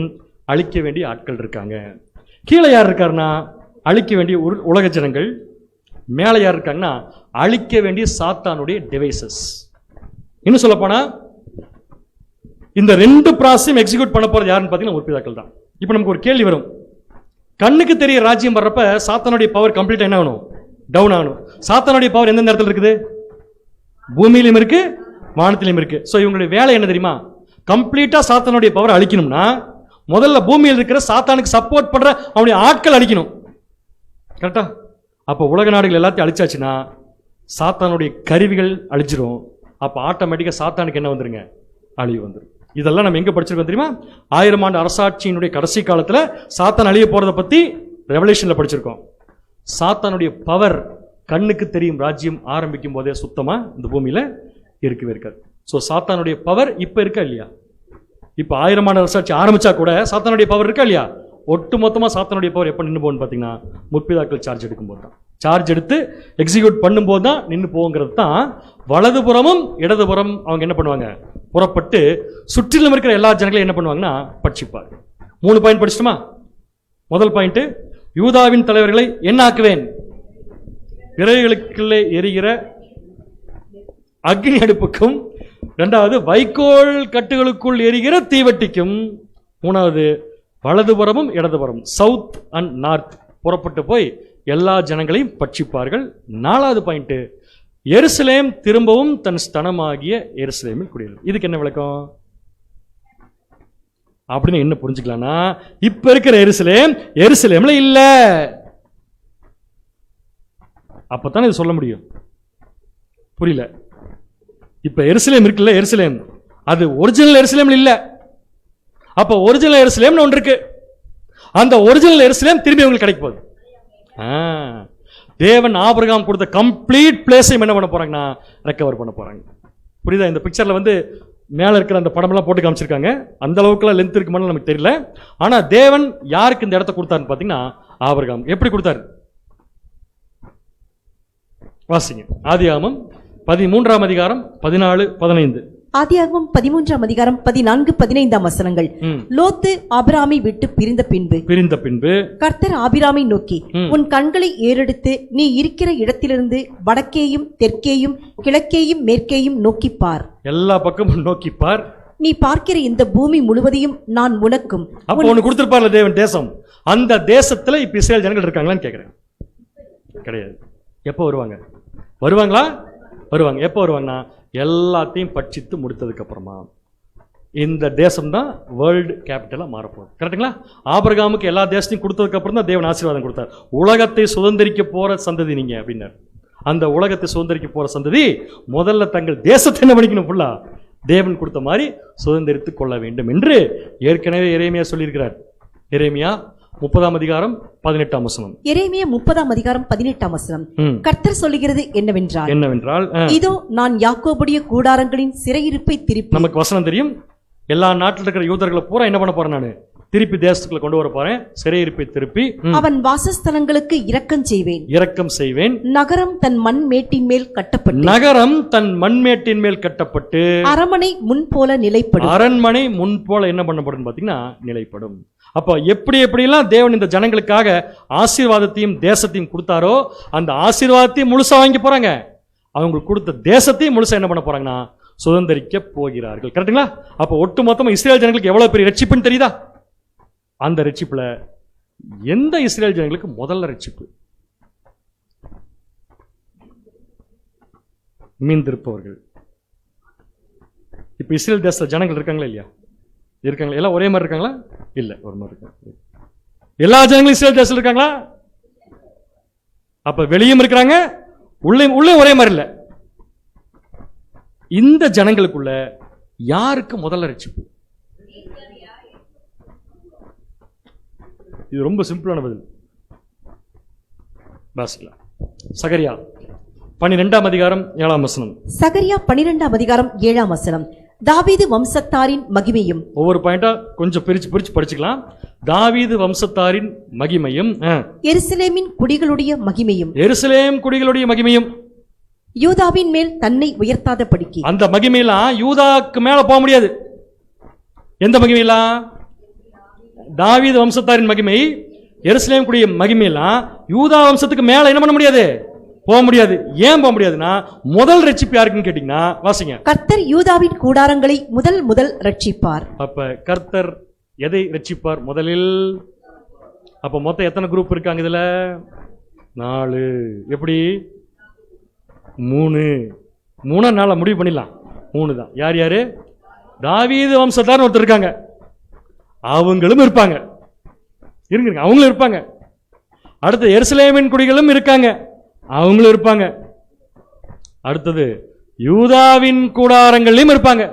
அழிக்க வேண்டிய ஆட்கள் இருக்காங்க. கீழே யார் இருக்காருன்னா அழிக்க வேண்டிய உலக ஜனங்கள், மேலே யார் இருக்காங்கன்னா அழிக்க வேண்டிய சாத்தானுடைய டிவைசஸ். இன்னும் சொல்ல போனா இந்த 2 ப்ராசஸையும் எக்ஸிக்யூட் பண்ண போறது யாருன்னு பார்த்தீங்கன்னா முற்பிதாக்கள் தான். இப்போ நமக்கு ஒரு கேள்வி வரும், கண்ணுக்கு தெரிய ராஜ்யம் வர்றப்ப சாத்தானுடைய பவர் கம்ப்ளீட்டா என்ன ஆகணும்? டவுன் ஆகணும். சாத்தானுடைய பவர் எந்த நேரத்தில் இருக்குது? பூமியிலும் இருக்கு, வானத்திலும் இருக்கு. ஸோ இவங்களுடைய வேலை என்ன தெரியுமா? கம்ப்ளீட்டா சாத்தானுடைய பவர் அழிக்கணும்னா முதல்ல பூமியில் இருக்கிற சாத்தானுக்கு சப்போர்ட் பண்ற அவனுடைய ஆட்கள் அழிக்கணும். கரெக்டா? அப்போ உலக நாடுகள் எல்லாத்தையும் அழிச்சாச்சுன்னா சாத்தானுடைய கருவிகள் அழிச்சிரும். அப்போ ஆட்டோமேட்டிக்கா சாத்தானுக்கு என்ன வந்துருங்க? அழிவு வந்துடும். இதெல்லாம் நம்ம எங்க படிச்சிருக்கோம் தெரியுமா? 1000 ஆண்டு அரசாட்சியினுடைய கடைசி காலத்துல சாத்தான் அழிய போறதை பத்தி ரெவலேஷன்ல படிச்சிருக்கோம். சாத்தானுடைய பவர் கண்ணுக்கு தெரியும் ராஜ்யம் ஆரம்பிக்கும் போதே சுத்தமா இந்த பூமியில இருக்கவே இருக்காது. ஸோ சாத்தானுடைய பவர் இப்ப இருக்கா இல்லையா? இப்ப 1000 ஆண்டு அரசாட்சி ஆரம்பிச்சா கூட சாத்தானுடைய பவர் இருக்கா இல்லையா? ஒட்டு மொத்தமா சாத்தானுடைய பவர் எப்ப நின்று போகும்னு பாத்தீங்கன்னா முற்பிதாக்கள் சார்ஜ் எடுக்கும் போது தான், சார்ஜ் எடுத்து எக்ஸிக்யூட் பண்ணும் போது தான் நின்று போங்கிறது தான். வலதுபுறமும் இடதுபுறம் அவங்க என்ன பண்ணுவாங்க? புறப்பட்டு சுற்றிலும் இருக்கிற எல்லா ஜனங்களையும் என்ன பண்ணுவாங்கன்னா பட்சிப்பார். 3 பாயிண்ட் படிச்சிட்டுமா? முதல் பாயிண்ட், யூதாவின் தலைவர்களை என்ன ஆக்குவேன்? விறகுகளுக்குள்ளே எரிகிற அக்னி அடுப்புக்கும், 2வது வைக்கோல் கட்டுகளுக்குள் எரிகிற தீவட்டிக்கும், 3வது வலதுபுறமும் இடதுபுறம் சவுத் அண்ட் நார்த் புறப்பட்டு போய் எல்லா ஜனங்களையும் பட்சிப்பார்கள். 4வது பாயிண்ட், எருசலேம் திரும்பவும் தன் ஸ்தனமாகிய எருசலேமில் குடியேறும். இதுக்கு என்ன விளக்கம் அப்படின்னு என்ன புரிஞ்சுக்கலாம்னா, இப்ப இருக்கிற எருசலேம்ல இல்ல. அப்பதானே இது சொல்ல முடியும். புரியல? இப்ப எருசலேம் இருக்குல்ல, எருசலேம் அது ஒரிஜினல் எருசலேம்ல இல்ல. அப்ப ஒரிஜினல் எருசலேம்னு ஒன்று இருக்கு. அந்த ஒரிஜினல் எருசலேம் திரும்பி உங்களுக்கு கிடைக்க போகுது. தேவன் ஆபிரகாம் கொடுத்த கம்ப்ளீட் பிளேஸையும் என்ன பண்ண போறாங்கன்னா ரெக்கவர் பண்ண போறாங்க. புரியுதா? இந்த பிக்சர்ல வந்து மேல இருக்கிற அந்த படம் எல்லாம் போட்டு காமிச்சிருக்காங்க. அந்த அளவுக்குலாம் லென்த் இருக்குமான்னு நமக்கு தெரியல. ஆனா தேவன் யாருக்கு இந்த இடத்த கொடுத்தாருன்னு பாத்தீங்கன்னா ஆபிரகாம். எப்படி கொடுத்தாரு? வாசிங்க. ஆதியாகமம் 13ஆம் அதிகாரம் 14, 15. ஆதியாகமம் 13ஆம் அதிகாரம் 14-15 வசனங்கள். லோத்து ஆபிராமை விட்டு பிரிந்த பின்பு கர்த்தர் ஆபிராமை நோக்கி, உன் கண்களை ஏறெடுத்து நீ இருக்கிற இடத்திலிருந்து வடக்கேயும் தெற்கேயும் கிழக்கேயும் மேற்கேயும் நோக்கிப் பார். எல்லா பக்கமும் நோக்கிப்பார். நீ பார்க்கிற இந்த பூமி முழுவதையும் நான் உனக்கும். அப்போ ஒண்ணு கொடுத்திருப்பார்ல தேவன் தேசம். அந்த தேசத்துல இப்ப இஸ்ரேல் ஜனங்கள் இருக்காங்களான்னு கேட்கிறேன். கிடையாது. எப்போ வருவாங்க? வருவாங்களா? வருவாங்க. எப்போ வருவாங்கன்னா எல்லாத்தையும் பட்சித்து முடித்ததுக்கு அப்புறமா. இந்த தேசம் தான் வேர்ல்டு கேபிட்டலா மாறப்போகுது. கரெக்டுங்களா? ஆபிரகாமுக்கு எல்லா தேசத்தையும் கொடுத்ததுக்கு அப்புறம் தான் தேவன் ஆசீர்வாதம் கொடுத்தார். உலகத்தை சுதந்திரிக்க போற சந்ததி நீங்க அப்படின்னாரு. அந்த உலகத்தை சுதந்திரிக்க போற சந்ததி முதல்ல தங்கள் தேசத்தை என்ன பண்ணிக்கணும்? ஃபுல்லா தேவன் கொடுத்த மாதிரி சுதந்திரித்துக் கொள்ள வேண்டும் என்று ஏற்கனவே எரேமியா சொல்லியிருக்கிறார். எரேமியா 30ஆம் அதிகாரம் 18ஆம் வசனம். எரேமியா 30ஆம் அதிகாரம் 18ஆம் வசனம். கர்த்தர் சொல்லுகிறது என்னவென்றால், இதோ நான் யாக்கோபுடைய கூடாரங்களின் சிறையிருப்பை திருப்பி. நமக்கு வசனம் தெரியும். எல்லா நாட்டில் இருக்கிற யூதர்களை பூரா என்ன பண்ண போறேன்? நானு திருப்பி தேசத்துக்குள்ள கொண்டு வர போறேன். சிறையிருப்பை திருப்பி அவன் வாசஸ்தலங்களுக்கு இரக்கம் செய்வேன். நகரம் தன் மண் மேட்டின் மேல் கட்டப்பட்டு அரண்மனை முன் போல என்ன பண்ணப்படும் பாத்தீங்கன்னா நிலைப்படும். அப்ப எப்படியெல்லாம் தேவன் இந்த ஜனங்களுக்காக ஆசீர்வாதத்தையும் தேசத்தையும் கொடுத்தாரோ அந்த ஆசீர்வாதத்தையும் முழுசா வாங்கி போறாங்க. அவங்க கொடுத்த தேசத்தையும் முழுசா என்ன பண்ண போறாங்கன்னா சுதந்திரிக்க போகிறார்கள். கரெக்டுங்களா? அப்ப ஒட்டு மொத்தமா இஸ்ரேல் ஜனங்களுக்கு எவ்வளவு பெரிய ரட்சிப்புன்னு தெரியுதா? அந்த ரட்சிப்புல எந்த இஸ்ரேல் ஜனங்களுக்கு முதல்ல ரட்சிப்பு? மீந்திருப்பவர்கள். இப்ப இஸ்ரேல் தேச ஜனங்கள் இருக்காங்களா இல்லையா? இருக்காங்களா? எல்லாம் ஒரே மாதிரி இருக்காங்களா? இல்ல, ஒரு மாதிரி இருக்காங்க. எல்லா ஜனங்களும் இஸ்ரேல் தேசத்தில் இருக்காங்களா? அப்ப வெளியும் இருக்கிறாங்க, உள்ளே ஒரே மாதிரி இல்ல. இந்த ஜனங்களுக்குள்ள யாருக்கு முதல்ல ரட்சிப்பு? இது ரொம்ப சிம்பிளான பதில். வாசிக்கலாம். சகரியா 12ஆம் அதிகாரம் 7ஆம் வசனம். சகரியா 12ஆம் அதிகாரம் 7ஆம் வசனம். தாவீது வம்சத்தாரின் மகிமையும். ஒவ்வொரு பாயிண்டா கொஞ்சம் பிரிச்சு படிச்சுக்கலாம். தாவீது வம்சத்தாரின் மகிமையும், எருசலேமின் குடிகளுடைய மகிமையும். எருசலேம் குடிகளுடைய மகிமையும். யூதாவின் மேல் தன்னை உயர்த்தாதபடிக்கு. அந்த மகிமையெல்லாம் யூதாக்கு மேல போக முடியாது. எந்த மகிமையெல்லாம்? தாவீது வம்சத்தாரின் மகிமை, எருசலேம் குடிய மகிமையெல்லாம் யூதா வம்சத்துக்கு மேல என்ன பண்ண முடியாது? போக முடியாது. ஏன் போக முடியாதுன்னா முதல் ரட்சிப்பு யாருக்குன்னு கேட்டீங்கன்னா வாசிங்க. கர்த்தர் யூதாவின் கூடாரங்களை முதல் ரட்சிப்பார். அப்ப கர்த்தர் எதை ரட்சிப்பார் முதலில்? அப்ப மொத்தம் எத்தனை குரூப் இருக்காங்க இதுல? 4. எப்படி? 3 நாள முடிவு பண்ணிடலாம். 3 தான். யாரு? தாவீது வம்சத்தார் ஒருத்தர் இருக்காங்க, அவங்களும் இருப்பாங்க. அவங்களும் இருப்பாங்க. அடுத்து எருசலேமின் குடிகளும் இருக்காங்க, அவங்களும் இருப்பாங்க. அடுத்தது யூதாவின் கூடாரங்களையும் இருப்பாங்க,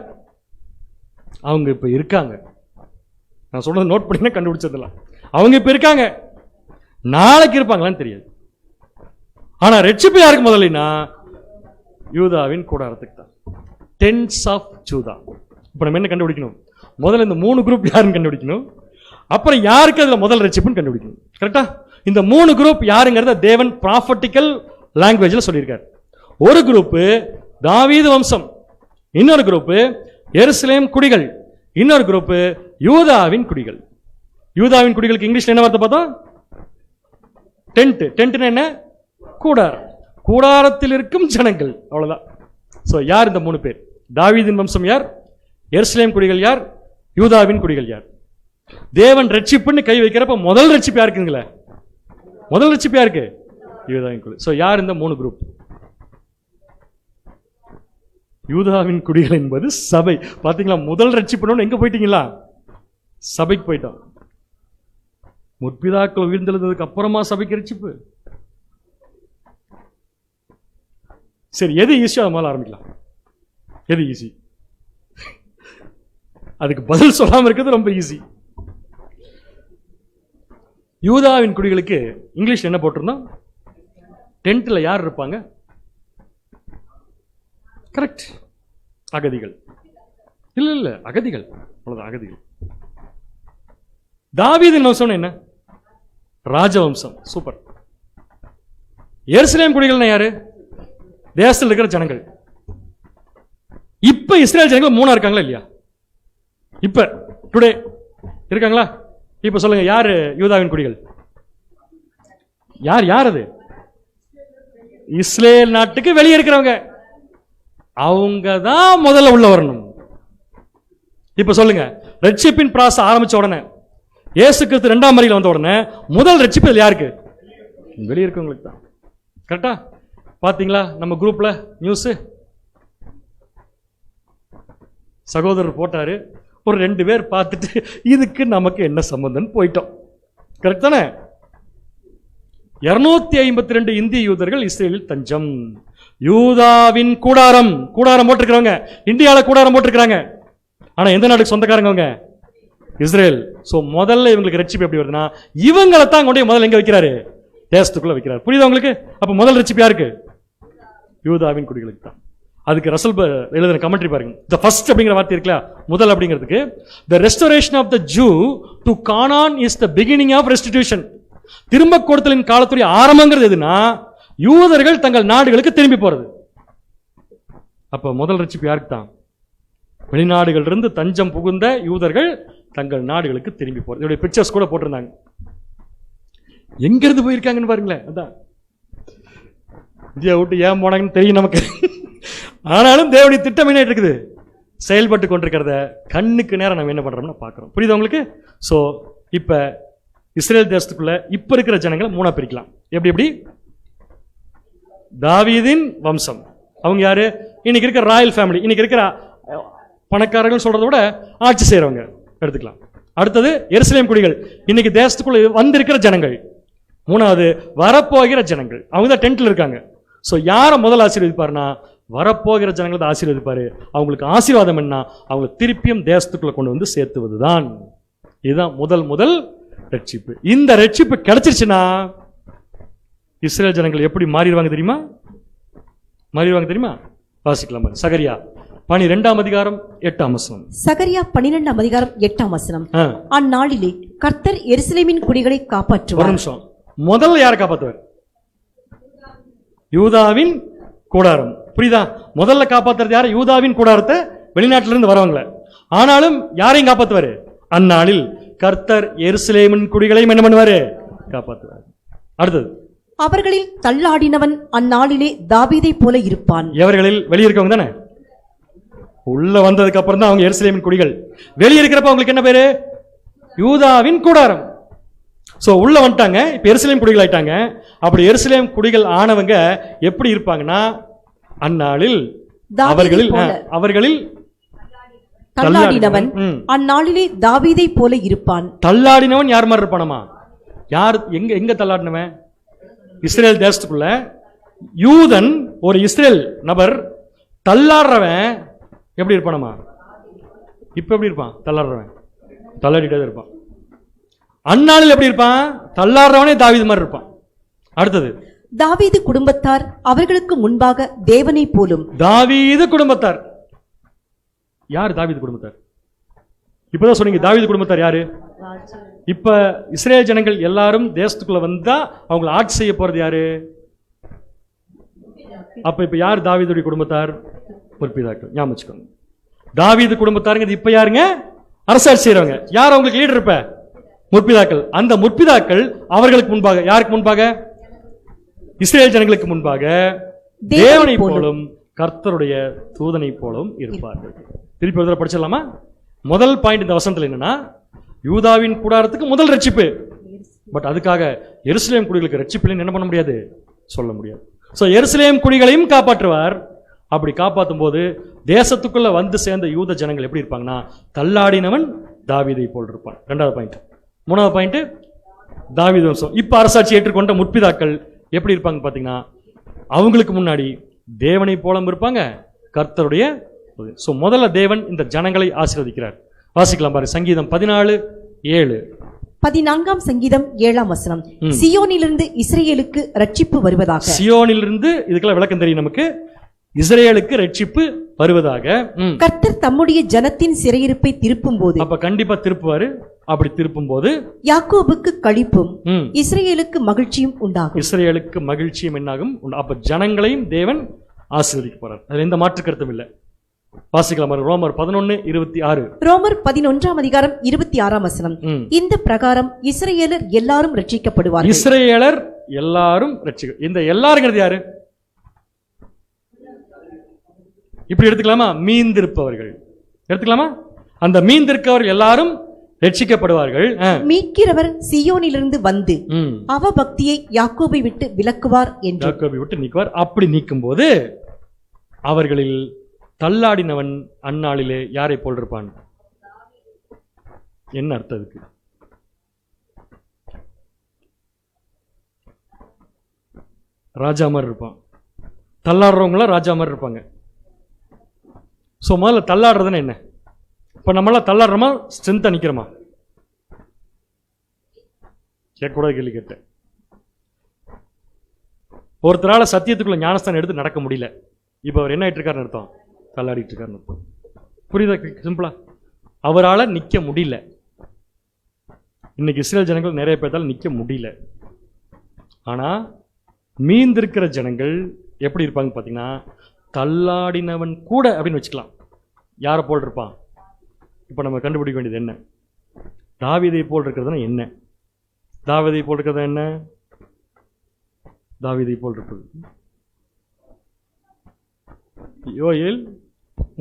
அவங்க இப்ப இருக்காங்க. நான் சொல்றது நோட் பண்ணி கண்டுபிடிச்சதெல்லாம் அவங்க இப்ப இருக்காங்க. நாளைக்கு இருப்பாங்களான்னு தெரியாது. ஆனா ரட்சிப்பு யாருக்கு முதல்னா யூதாவின் கூடாரத்துக்கு தான். Tents of Judah. இப்ப நம்ம என்ன கண்டுபிடிக்கணும்? முதல்ல இந்த 3 குரூப் யாருன்னு கண்டுபிடிக்கணும். அப்புறம் யாருக்கு அதுல முதல் ரட்சிப்புன்னு கண்டுபிடிக்கணும். கரெக்டா? இந்த 3 குரூப் யாருங்கிறத தேவன் ப்ராஃபட்டிக்கல் லாங்குவேஜ்ல சொல்லியிருக்கார். ஒரு குரூப் தாவீது வம்சம், இன்னொரு குரூப் எருசலேம் குடிகள், இன்னொரு குரூப் யூதாவின் குடிகள். யூதாவின் குடிகளுக்கு இங்கிலீஷ்ல என்ன வார்த்தை பார்த்தோம்? டென்ட். டென்ட்னா என்ன? கூடாரம். கூடாரத்தில் இருக்கும் ஜனங்கள். அவ்வளவுதான். சோ யார் இந்த 3 பேர்? தாவீதின் வம்சம் யார்? எருசலேம் குடிகள் யார்? யூதாவின் குடிகள் யார்? தேவன் ரட்சிப்புன்னு கை வைக்கிறப்ப முதல் ரட்சிப்பு யாருக்குங்களே? முதல் ரட்சிப்பு யாருக்கு? யூதாவின் குடி. சோ யார் இந்த 3 குரூப்? யூதாவின் குடிகள் என்பது சபை. பாத்தீங்களா? முதல் ரட்சிப்புன்னு எங்க போயிட்டீங்களா? சபைக்கு போயிட்டோம். முற்பிதாக்கள் உயிர்ந்தெழுந்ததுக்கு அப்புறமா சபைக்கு ரட்சிப்பு. சரி, எது ஈஸியோ அது முதல்ல ஆரம்பிக்கலாம். எது ஈஸி? அதுக்கு பதில் சொல்லாம இருக்கிறது ரொம்ப ஈஸி. யூதாவின் குடிகளுக்கு இங்கிலீஷ் என்ன போட்டிருந்தோம்? டென்ட்ல யார் இருப்பாங்க? கரெக்ட், அகதிகள். இல்ல அகதிகள். அவ்வளவுதான், அகதிகள். தாவீதின் வம்சம் என்ன? ராஜவம்சம். சூப்பர். எருசலேம் குடிகள் யாரு? தேசத்தில் இருக்கிற ஜனங்கள். இப்ப இஸ்ரேல் ஜனங்கள் 3 இருக்காங்களா இல்லையா? இப்ப டுடே இருக்காங்களா? இப்ப சொல்லுங்க, யாரு யூதாவின் குடிகள்? யார் யார் அது? இஸ்ரேல் நாட்டுக்கு வெளியே இருக்கிறவங்க. அவங்க தான் முதல்ல உள்ள வரணும். இப்ப சொல்லுங்க, ரட்சிப்பின் பிராசஸ் ஆரம்பிச்ச உடனே, இயேசு கிறிஸ்து 2ஆம் வருகையில் வந்த உடனே முதல் ரட்சிப்பு யாருக்கு? வெளியே இருக்கவங்களுக்கு தான். கரெக்டா? பாத்தீங்களா நம்ம குரூப்ல நியூஸ்? சகோதரர் போட்டாரு, ஒரு 2 பேர் பார்த்துட்டு இதுக்கு நமக்கு என்ன சம்பந்தம் போயிட்டோம். கரெக்ட் தானே? 252 இந்திய யூதர்கள் இஸ்ரேலில் தஞ்சம். யூதாவின் கூடாரம் போட்டிருக்கிறவங்க இந்தியாவில் கூடாரம் போட்டிருக்கிறாங்க. ஆனா எந்த நாட்டுக்கு சொந்தக்காரங்க அவங்க? இஸ்ரேல். சோ முதல்ல இவங்களுக்கு ரட்சிப்பு எப்படி வருதுன்னா, இவங்களை தான் கொண்டு முதல்ல எங்க வைக்கிறாரு? தேசத்துக்குள்ள வைக்கிறார். புரியுதா உங்களுக்கு? அப்ப முதல் ரட்சிப்பு யாருக்கு? யூதாவின் குடிகளுக்கு தான். அதுக்கு ரசல் எழுதின கமெண்ட்ரி பாருங்க. தி ஃபர்ஸ்ட் அப்படிங்கிற வார்த்தை இருக்குல்ல, முதல் அப்படிங்கிறதுக்கு, the restoration of the Jew to Canaan is the beginning of restitution. திரும்ப கொடுத்தலின் காலத்துடைய ஆரம்பங்கிறது எதுனா, யூதர்கள் தங்கள் நாடுகளுக்கு திரும்பி போறது. அப்ப முதல் ரட்சிப்பு யாருக்கு தான்? வெளிநாடுகள் இருந்து தஞ்சம் புகுந்த யூதர்கள் தங்கள் நாடுகளுக்கு திரும்பி போறது. இதோட பிக்சர்ஸ் கூட போட்டிருந்தாங்க. எங்க இருந்து போயிருக்காங்கன்னு பாருங்களேன். அதான் இந்தியா விட்டு ஏன் போனாங்கன்னு தெரியும் நமக்கு. ஆனாலும் தேவனுடைய திட்டம் என்ன இருக்குது? செயல்பட்டு கொண்டிருக்கிறத கண்ணுக்கு நேரம் நம்ம என்ன பண்றோம்னா பார்க்கிறோம். புரியுதா உங்களுக்கு? சோ இப்ப இஸ்ரேல் தேசத்துக்குள்ள இப்ப இருக்கிற ஜனங்களை 3ஆ பிரிக்கலாம். எப்படி எப்படி? தாவீதின் வம்சம், அவங்க யாரு? இன்னைக்கு இருக்கிற ராயல் ஃபேமிலி, இன்னைக்கு இருக்கிற பணக்காரர்கள் சொல்றதை விட ஆட்சி செய்யறவங்க எடுத்துக்கலாம். அடுத்தது எருசலேம் குடிகள், இன்னைக்கு தேசத்துக்குள்ள வந்திருக்கிற ஜனங்கள். 3வது வரப்போகிற ஜனங்கள், அவங்க தான் டென்ட்ல இருக்காங்க. சோ யாரை முதல் ஆசீர்வதிப்பாருன்னா, வரப்போகிற ஜனங்களை தான் ஆசீர்வதிப்பாரு. அவங்களுக்கு ஆசீர்வாதம் என்ன? அவங்களை திருப்பியும் தேசத்துக்குள்ள கொண்டு வந்து சேர்த்துவதுதான். இதுதான் முதல் ரட்சிப்பு. இந்த ரட்சிப்பு கிடைச்சிருச்சுன்னா இஸ்ரேல் ஜனங்கள் எப்படி மாறிடுவாங்க தெரியுமா? வாசிக்கலாம். சகரியா 12ஆம் அதிகாரம் 8ஆம் வசனம். சகரியா 12ஆம் அதிகாரம் 8ஆம் வசனம். அந்நாளிலே கர்த்தர் எருசலேமின் குடிகளை காப்பாற்றுவார். ஒரு நிமிஷம், முதல்ல யாரை காப்பாற்றுவார்? யூதாவின் கூடாரம். புரியுதா? முதல்ல காப்பாத்துறது யாரு? யூதாவின் கூடாரத்தை, வெளிநாட்டிலிருந்து வரவங்கள. ஆனாலும் யாரையும் காப்பாத்துவாரு? அந்நாளில் கர்த்தர் எருசலேமின் குடிகளையும் என்ன பண்ணுவாரு? காப்பாற்றுவார். அடுத்தது, அவர்களில் தள்ளாடினவன் அந்நாளிலே தாவீதை போல இருப்பான். எவர்களில்? வெளியிருக்கவங்க தானே. உள்ள வந்ததுக்கு அப்புறம் தான் அவங்க எருசலேமின் குடிகள். வெளியே இருக்கிறப்ப அவங்களுக்கு என்ன பேரு? யூதாவின் கூடாரம். சோ உள்ள வந்துட்டாங்க, இப்ப எருசலேம் குடிகள் ஆயிட்டாங்க. அப்படி எருசலேம் குடிகள் ஆனவங்க எப்படி இருப்பாங்கன்னா, அந்நாளில் அவர்களில் தள்ளாடினவன் அந்நாளிலே தாவீதை போல இருப்பான். தள்ளாடினவன் யார் மாதிரி இருப்பானமா? யார்? எங்க தள்ளாடினவன்? இஸ்ரேல் தேசத்துக்குள்ள யூதன், ஒரு இஸ்ரேல் நபர் தள்ளாடுறவன் எப்படி இருப்பானமா? இப்ப எப்படி இருப்பான்? தள்ளாடுறவன் தள்ளாடிட்டே இருப்பான். அந்நாளில் எப்படி இருப்பான்? தள்ளாடுறவனே தாவீது மாதிரி இருப்பான். அடுத்தது, தாவீது குடும்பத்தார் அவர்களுக்கு முன்பாக தேவனை போலும். தாவீது குடும்பத்தார் யார்? தாவீது குடும்பத்தார். இப்பதான் சொன்னீங்க, தாவீது குடும்பத்தார் யாரு? இப்ப இஸ்ரேல் ஜனங்கள் எல்லாரும் தேசத்துக்குள்ள வந்தா அவங்களை ஆட்சி செய்ய போறது யாரு? அப்ப இப்ப யார் தாவீதுடைய குடும்பத்தார்? முற்பிதாக்கள். ஞாபகம் வச்சுக்கோங்க, தாவீது குடும்பத்தாருங்க இப்ப யாருங்க? அரசாட்சி செய்யறவங்க. யார் அவங்களுக்கு லீடர்? இப்ப முற்பிதாக்கள். அந்த முற்பிதாக்கள் அவர்களுக்கு முன்பாக, யாருக்கு முன்பாக? இஸ்ரேல் ஜனங்களுக்கு முன்பாக தேவனை போலும் கர்த்தருடைய தூதனை போலும் இருப்பார்கள். திருப்பி ஒரு தடவை படிச்சிடலாமா? முதல் பாயிண்ட் இந்த வசனத்தில் என்னன்னா, யூதாவின் கூடாரத்துக்கு முதல் ரட்சிப்பு. பட் அதுக்காக எருசலேம் குடிகளுக்கு ரட்சிப்பு என்ன பண்ண முடியாது, சொல்ல முடியாது. சோ எருசலேம் குடிகளையும் காப்பாற்றுவார். அப்படி காப்பாற்றும் போது தேசத்துக்குள்ள வந்து சேர்ந்த யூத ஜனங்கள் எப்படி இருப்பாங்கன்னா, தள்ளாடினவன் தாவீதை போல் இருப்பான். 2வது பாயிண்ட். 3வது பாயிண்ட், தாவீது வம்சம். இப்ப அரசாட்சி ஏற்றுக்கொண்ட முற்பிதாக்கள் எப்படி இருப்பாங்க பாத்தீங்கன்னா, அவங்களுக்கு முன்னாடி தேவனை போலம் இருப்பாங்க, கர்த்தருடைய. சோ முதல்ல தேவன் இந்த ஜனங்களை ஆசீர்வதிக்கிறார். வாசிக்கலாம் பாரு, சங்கீதம் 14:7. 14ஆம் சங்கீதம் 7ஆம் வசனம். சியோனிலிருந்து இஸ்ரேலுக்கு ரட்சிப்பு வருவதாக. சியோனிலிருந்து, இதுக்கெல்லாம் விளக்கம் தெரியும் நமக்கு, இஸ்ரேலுக்கு ரட்சிப்பு வருவதாக. கர்த்தர் தம்முடைய ஜனத்தின் சிறையிருப்பை திருப்பும் போது, அப்ப கண்டிப்பா திருப்புவாரு. அப்படி திருப்பும் போது யாக்கோபுக்கு களிப்பும் இஸ்ரேலுக்கு மகிழ்ச்சியும் உண்டாகும். வாசிக்கலாம். ரோமர் 11:26. ரோமர் 11:26. இந்த பிரகாரம் இஸ்ரவேலர் எல்லாரும் ரட்சிக்கப்படுவார்கள். இஸ்ரவேலர் எல்லாரும் இந்த எல்லாருங்கிறது யாரு? இப்படி எடுத்துக்கலாமா? மீந்திருப்பவர்கள் எடுத்துக்கலாமா? அந்த மீந்திருக்கவர்கள் எல்லாரும் ரட்சிக்கப்படுவார்கள். மீட்கிறவர் சீயோனிலிருந்து வந்து அவ பக்தியை யாக்கோபை விட்டு விலக்குவார் என்று. யாக்கோபை விட்டு நீக்குவார். அப்படி நீக்கும் போது அவர்களில் தள்ளாடினவன் அந்நாளிலே யாரை போல் இருப்பான்? என்ன அர்த்தம் அதுக்கு? ராஜா மாதிரி இருப்பான். தள்ளாடுறவங்களாம் ராஜா மாதிரி இருப்பாங்க. ஸோ முதல்ல தள்ளாடுறதுன்னு என்ன? இப்போ நம்மளாம் தள்ளாடுறோமா ஸ்ட்ரென்த்தாக நிற்கிறோமா? கேட்கக்கூடாது கேள்வி கேட்டேன். ஒருத்தரால் சத்தியத்துக்குள்ள ஞானஸ்தானம் எடுத்து நடக்க முடியல. இப்போ அவர் என்ன ஆகிட்டு இருக்காருன்னு அர்த்தம்? தள்ளாடிட்டு இருக்காருன்னு அர்த்தம். புரியுதா? சிம்பிளா அவரால் நிற்க முடியல. இன்னைக்கு இஸ்ரேல் ஜனங்கள் நிறைய பேர்த்தால் நிற்க முடியல. ஆனால் மீந்திருக்கிற ஜனங்கள் எப்படி இருப்பாங்க பார்த்தீங்கன்னா, தள்ளாடினவன் கூட அப்படின்னு வச்சுக்கலாம். யாரை போல் இருப்பான்? இப்போ நம்ம கண்டுபிடிக்க வேண்டியது என்ன? தாவீதை போல் இருக்கிறதுனா என்ன? தாவீதை போல் இருக்கிறது என்ன? தாவீதை போல் இருப்பது யோயேல்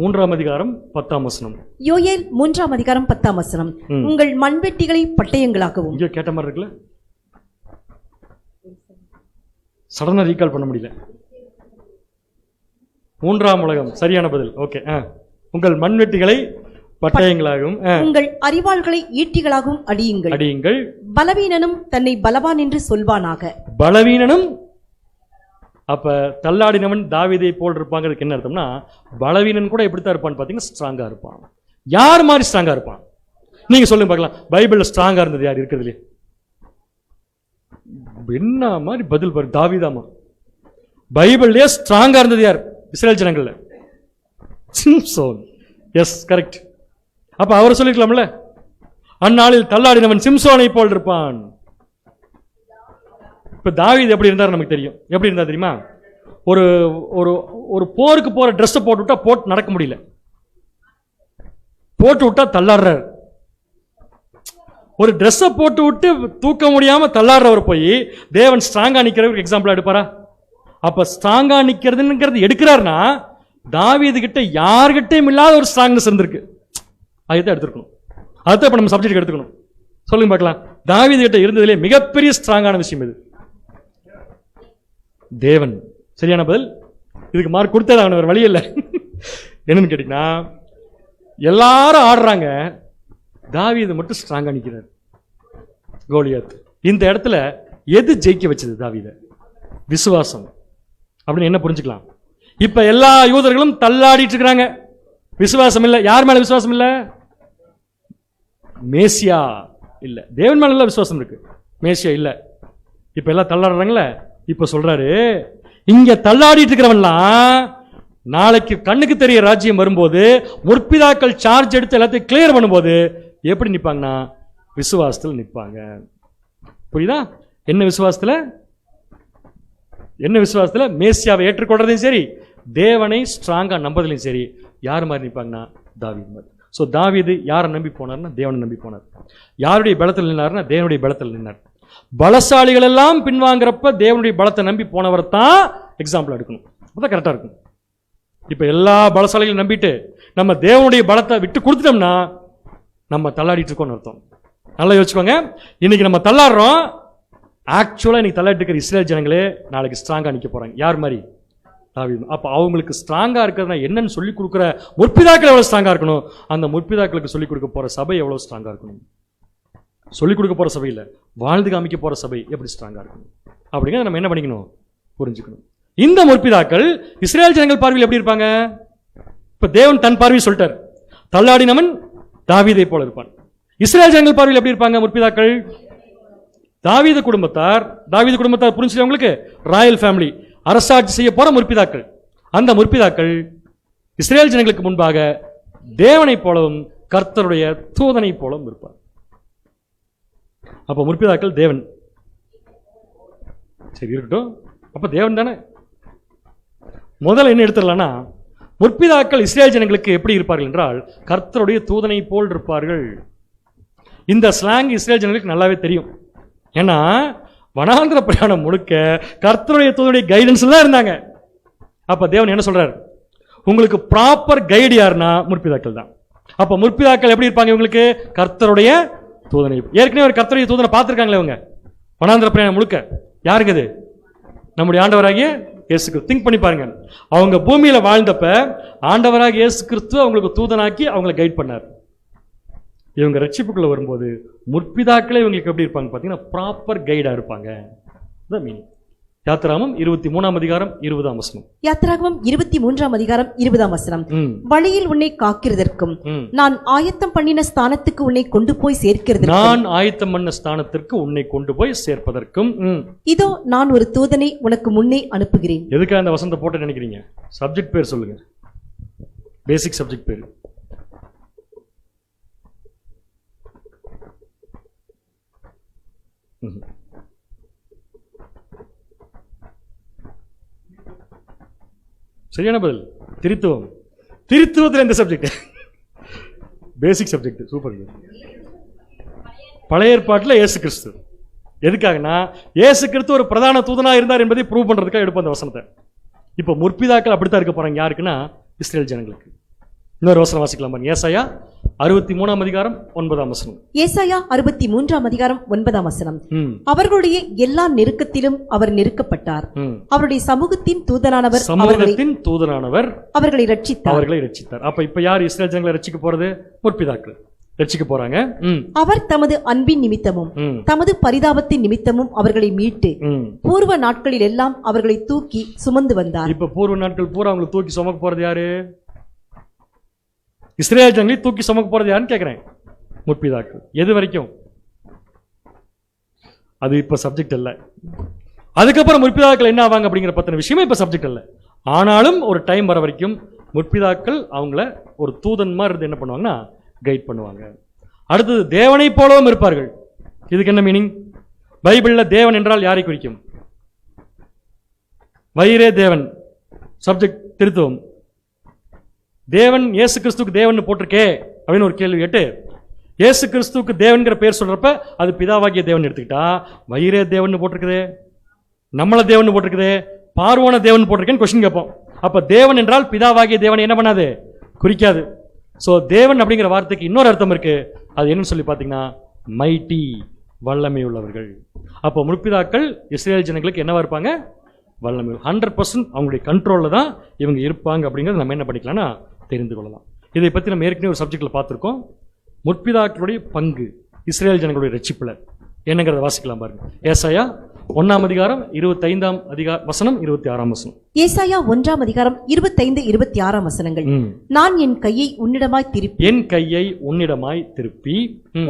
3:10. யோயேல் 3:10. உங்கள் மண்வெட்டிகளை பட்டயங்களாகவும். இங்கே கேட்ட மாதிரி இருக்குல்ல, சடனா ரீகால் பண்ண முடியல. 3ஆம் உலகம் சரியான பதில். ஓகே. உங்கள் மண்வெட்டிகளை பட்டயங்களாகவும் உங்கள் அறிவாள்களை ஈட்டிகளாகவும் அடியுங்கள். பலவீனனும் தன்னை பலவான் என்று சொல்வானாக. பலவீனனும் அப்ப தள்ளாடினவன் தாவீதை போல் இருப்பாங்கிறதுக்கு என்ன அர்த்தம்னா, பலவீனன் கூட எப்படித்தான் இருப்பான்னு பார்த்தீங்கன்னா ஸ்ட்ராங்கா இருப்பான். யார் மாதிரி ஸ்ட்ராங்கா இருப்பான்? நீங்க சொல்லுங்க பார்க்கலாம். பைபிள்ல ஸ்ட்ராங்கா இருந்தது யார் இருக்கிறதுலே? என்ன மாதிரி பதில் பாரு, தாவீதாமா. பைபிள்லயே ஸ்ட்ராங்கா இருந்தது யார் இஸ்ரேல் ஜனங்கள்ல? சிம்சோன். Yes, correct. அப்ப அவர் சொல்லிக்கலாம்ல, அந்நாளில் தள்ளாடினவன் சிம்சோனை போல் இருப்பான். இப்ப தாவீது எப்படி இருந்தார் நமக்கு தெரியும். எப்படி இருந்தா தெரியுமா? ஒரு ஒரு ஒரு போருக்கு போற ட்ரெஸ் போட்டு விட்டா போட்டு நடக்க முடியல, போட்டு விட்டா தள்ளாடுறார். ஒரு ட்ரெஸ்ஸை போட்டு விட்டு தூக்க முடியாம தள்ளாடுறவர் போய் தேவன் ஸ்ட்ராங்கா நிக்கிறவருக்கு எக்ஸாம்பிள் எடுப்பாரா? அப்ப ஸ்ட்ராங்கா நிக்கிறதுங்கிறது எடுக்கிறாருன்னா தாவீது கிட்ட யார்கிட்டையும் இல்லாத ஒரு ஸ்ட்ராங்னஸ் இருந்திருக்கு. அதுதான் எடுத்துக்கணும். அதுதான் இப்ப நம்ம சப்ஜெக்ட் எடுத்துக்கணும். சொல்லுங்க பார்க்கலாம். தாவீது கிட்ட இருந்ததுலேயே மிகப்பெரிய ஸ்ட்ராங்கான விஷயம் இது தேவன். சரியான பதில். இதுக்கு மார்க் கொடுத்தது அவன் ஒரு வழி இல்லை. என்னன்னு கேட்டீங்கன்னா, எல்லாரும் ஆடுறாங்க, தாவீது மட்டும் ஸ்ட்ராங்கா நிற்கிறார். கோலியாத். இந்த இடத்துல எது ஜெயிக்க வச்சது தாவீத? விசுவாசம். அப்படின்னு என்ன புரிஞ்சுக்கலாம்? இப்ப எல்லா யூதர்களும் தள்ளாடிட்டு இருக்கிறாங்க, விசுவாசம் இல்லை. யார் மேல விசுவாசம் இல்லை? மேசியா இல்ல. தேவன் மேல விசுவாசம் இருக்கு, மேசியா இல்ல. இப்ப எல்லாம் தள்ளாடுறாங்களே. இப்ப சொல்றாரு, இங்க தள்ளாடிட்டு இருக்கிறவன்லாம் நாளைக்கு கண்ணுக்கு தெரிய ராஜ்யம் வரும்போது முற்பிதாக்கள் சார்ஜ் எடுத்து எல்லாத்தையும் கிளியர் பண்ணும்போது எப்படி நிப்பாங்கன்னா விசுவாசத்தில் நிற்பாங்க. புரியுதா? என்ன விசுவாசத்துல? என்ன விசுவாசத்துல? மேசியாவை ஏற்றுக்கொள்றதையும் சரி, தேவனை ஸ்ட்ராங்கா நம்புறதுலையும் சரி, யார் மாதிரி நிற்பாங்கன்னா தாவீது மாதிரி. ஸோ தாவீது யாரை நம்பி போனார்னா தேவனை நம்பி போனார். யாருடைய பலத்தில் நின்னார்னா தேவனுடைய பலத்தில் நின்னார். பலசாலிகள் எல்லாம் பின்வாங்கிறப்ப தேவனுடைய பலத்தை நம்பி போனவர் தான் எக்ஸாம்பிள் எடுக்கணும். அப்பதான் கரெக்டா இருக்கும். இப்ப எல்லா பலசாலிகளையும் நம்பிட்டு நம்ம தேவனுடைய பலத்தை விட்டு கொடுத்துட்டோம்னா நம்ம தள்ளாடிட்டு இருக்கோம்னு அர்த்தம். நல்லா யோசிச்சுக்கோங்க. இன்னைக்கு நம்ம தள்ளாடுறோம், ஆக்சுவலா இன்னைக்கு தள்ளாடிட்டு இருக்கிற இஸ்ரேல் ஜனங்களே நாளைக்கு ஸ்ட்ராங்கா நிக்க போறாங்க. யார் மாதிரி? தாவீது. அப்ப அவங்களுக்கு ஸ்ட்ராங்கா இருக்கிறதுனா என்னன்னு சொல்லி கொடுக்குற முற்பிதாக்கள் எவ்வளவு ஸ்ட்ராங்கா இருக்கணும், அந்த முற்பிதாக்களுக்கு சொல்லிக் கொடுக்க போற சபை எவ்வளவு ஸ்ட்ராங்கா இருக்கணும். சொல்லிக் கொடுக்க போற சபை இல்ல, வாழ்ந்து காமிக்க போற சபை எப்படி ஸ்ட்ராங்கா இருக்கணும் அப்படிங்கிறத நம்ம என்ன பண்ணிக்கணும், புரிஞ்சுக்கணும். இந்த முற்பிதாக்கள் இஸ்ரேல் ஜனங்கள் பார்வையில் எப்படி இருப்பாங்க? இப்ப தேவன் தன் பார்வையை சொல்லிட்டார், தள்ளாடினவன் தாவீதை போல இருப்பான். இஸ்ரேல் ஜனங்கள் பார்வையில் எப்படி இருப்பாங்க முற்பிதாக்கள்? தாவீது குடும்பத்தார். தாவீது குடும்பத்தார் புரிஞ்சுட்டு உங்களுக்கு ராயல் ஃபேமிலி, அரசாட்சி செய்ய போற முற்பிதாக்கள். அந்த முற்பிதாக்கள் இஸ்ரேல் ஜனங்களுக்கு முன்பாக தேவனை போலவும் கர்த்தருடைய தூதனை போலவும் இருப்பார். அப்ப முற்பிதாக்கள் தேவன். சரி இருக்கட்டும், அப்ப தேவன் தானே. முதல்ல என்ன எடுத்துடலாம்னா, முற்பிதாக்கள் இஸ்ரேல் ஜனங்களுக்கு எப்படி இருப்பார்கள் என்றால் கர்த்தருடைய தூதனை போல் இருப்பார்கள். இந்த ஸ்லாங் இஸ்ரேல் ஜனங்களுக்கு நல்லாவே தெரியும். ஏன்னா வனாந்திர பிரயாணம் முழுக்க கர்த்தருடைய தூதனுடைய கைடன்ஸ் தான் இருந்தாங்க. அப்ப தேவன் என்ன சொல்றாரு, உங்களுக்கு ப்ராப்பர் கைடு யாருன்னா முற்பிதாக்கள் தான். அப்ப முற்பிதாக்கள் எப்படி இருப்பாங்க, இவங்களுக்கு கர்த்தருடைய தூதனை. ஏற்கனவே ஒரு கர்த்தருடைய தூதனை பார்த்திருக்காங்களே இவங்க வனாந்திர பிரயாணம் முழுக்க. யாருக்கு அது? நம்முடைய ஆண்டவராகிய இயேசு கிறிஸ்து. திங்க் பண்ணி பாருங்க, அவங்க பூமியில வாழ்ந்தப்ப ஆண்டவராக இயேசு கிறிஸ்து அவங்களுக்கு தூதனாக்கி அவங்களை கைட் பண்ணார். இவங்க ரட்சிப்புக்குள்ள வரும்போது முற்பிதாக்களே இவங்களுக்கு எப்படி இருப்பாங்க பார்த்தீங்கன்னா ப்ராப்பர் கைடா இருப்பாங்க. மீனிங். யாத்திராகமம் 23ஆம் அதிகாரம் 20ஆம் வசனம். யாத்திராகமம் 23ஆம் அதிகாரம் 20ஆம் வசனம். வழியில் உன்னை காக்கிறதற்கும் நான் ஆயத்தம் பண்ணின ஸ்தானத்துக்கு உன்னை கொண்டு போய் சேர்க்கிறதற்கும். நான் ஆயத்தம் பண்ண ஸ்தானத்திற்கு உன்னை கொண்டு போய் சேர்ப்பதற்கும் இதோ நான் ஒரு தூதனை உனக்கு முன்னே அனுப்புகிறேன். எதுக்காக அந்த வசனத்தை போட்டு நினைக்கிறீங்க? சப்ஜெக்ட் பேர் சொல்லுங்க, பேசிக் சப்ஜெக்ட் பேர். சரியான பதில் திருத்துவம். திருத்துவத்தில் எந்த சப்ஜெக்ட்? பேசிக் சப்ஜெக்ட். சூப்பர். பழைய ஏற்பாட்டில் இயேசு கிறிஸ்து. எதுக்காகனா இயேசு கிறிஸ்து ஒரு பிரதான தூதனா இருந்தார் என்பதை ப்ரூவ் பண்றதுக்காக எடுப்போம் அந்த வசனத்தை. இப்போ முற்பிதாக்கள் அப்படித்தான் இருக்க போறாங்க. யாருக்குன்னா இஸ்ரேல் ஜனங்களுக்கு. இன்னொரு வசனம் வாசிக்கலாம் பாருங்க. ஏசாயா 63ஆம் அதிகாரம் 9ஆம் வசனம். ஏசாயா 63ஆம் அதிகாரம் 9ஆம் வசனம். அவர்களுடைய எல்லா நெருக்கத்திலும் அவர் நெருக்கப்பட்டார். அவருடைய சமூகத்தின் தூதனானவர் அவர்களை ரட்சித்தார். அப்ப இப்ப யார் இஸ்ரேல் ஜனங்களை ரட்சிக்க போறது? முற்பிதாக்கள் ரட்சிக்க போறாங்க. அவர் தமது அன்பின் நிமித்தமும் தமது பரிதாபத்தின் நிமித்தமும் அவர்களை மீட்டு பூர்வ நாட்களில் எல்லாம் அவர்களை தூக்கி சுமந்து வந்தார். இப்ப பூர்வ நாட்கள் பூரா அவங்களை தூக்கி சுமக்க போறது யாரு? இஸ்ரேல் ஜனங்களை தூக்கி சுமக்க போறது யாருன்னு கேட்கிறேன். முற்பிதாக்கள். எது வரைக்கும்? அது இப்ப சப்ஜெக்ட் இல்ல. அதுக்கப்புறம் முற்பிதாக்கள் என்ன ஆவாங்க அப்படிங்கிற பத்தின விஷயமே இப்ப சப்ஜெக்ட் இல்ல. ஆனாலும் ஒரு டைம் வர வரைக்கும் முற்பிதாக்கள் அவங்கள ஒரு தூதன் மாதிரி இருந்து என்ன பண்ணுவாங்கன்னா கைட் பண்ணுவாங்க. அடுத்தது தேவனை போலவும் இருப்பார்கள். இதுக்கு என்ன மீனிங்? பைபிள்ல தேவன் என்றால் யாரை குறிக்கும்? வயிறே தேவன். சப்ஜெக்ட் திருத்துவம். தேவன் இயேசு கிறிஸ்துக்கு தேவன் போட்டிருக்கே அப்படின்னு ஒரு கேள்வி கேட்டு இயேசு கிறிஸ்துக்கு தேவன்கிற பேர் சொல்றப்ப அது பிதாவாகிய தேவன் எடுத்துக்கிட்டா வயிறே தேவன் போட்டிருக்குது, நம்மள தேவன் போட்டிருக்குது, பார்வோன தேவன் போட்டிருக்கேன்னு கொஸ்டின் கேட்போம். அப்ப தேவன் என்றால் பிதாவாகிய தேவனை என்ன பண்ணாது? குறிக்காது. ஸோ தேவன் அப்படிங்கிற வார்த்தைக்கு இன்னொரு அர்த்தம் இருக்கு. அது என்னன்னு சொல்லி பார்த்தீங்கன்னா மைட்டி, வல்லமை உள்ளவர்கள். அப்போ முற்பிதாக்கள் இஸ்ரேல் ஜனங்களுக்கு என்னவா இருப்பாங்க? வல்லமை. 100% அவங்களுடைய கண்ட்ரோலில் தான் இவங்க இருப்பாங்க அப்படிங்கிறது நம்ம என்ன பண்ணிக்கலாம்னா தெரிந்து கொள்ளலாம். இதை பற்றி நம்ம ஏற்கனவே ஒரு சப்ஜெக்டில் பார்த்துருக்கோம். முற்பிதாக்களுடைய பங்கு இஸ்ரேல் ஜனங்களுடைய ரட்சிப்புல என்னங்கிறத வாசிக்கலாம் பாருங்க. ஏசாயா 1ஆம் அதிகாரம் 25ஆம் வசனம் 26ஆம் வசனம். ஏசாயா 1ஆம் அதிகாரம் 25 26ஆம் வசனங்கள். நான் என் கையை உன்னிடமாய் திருப்பி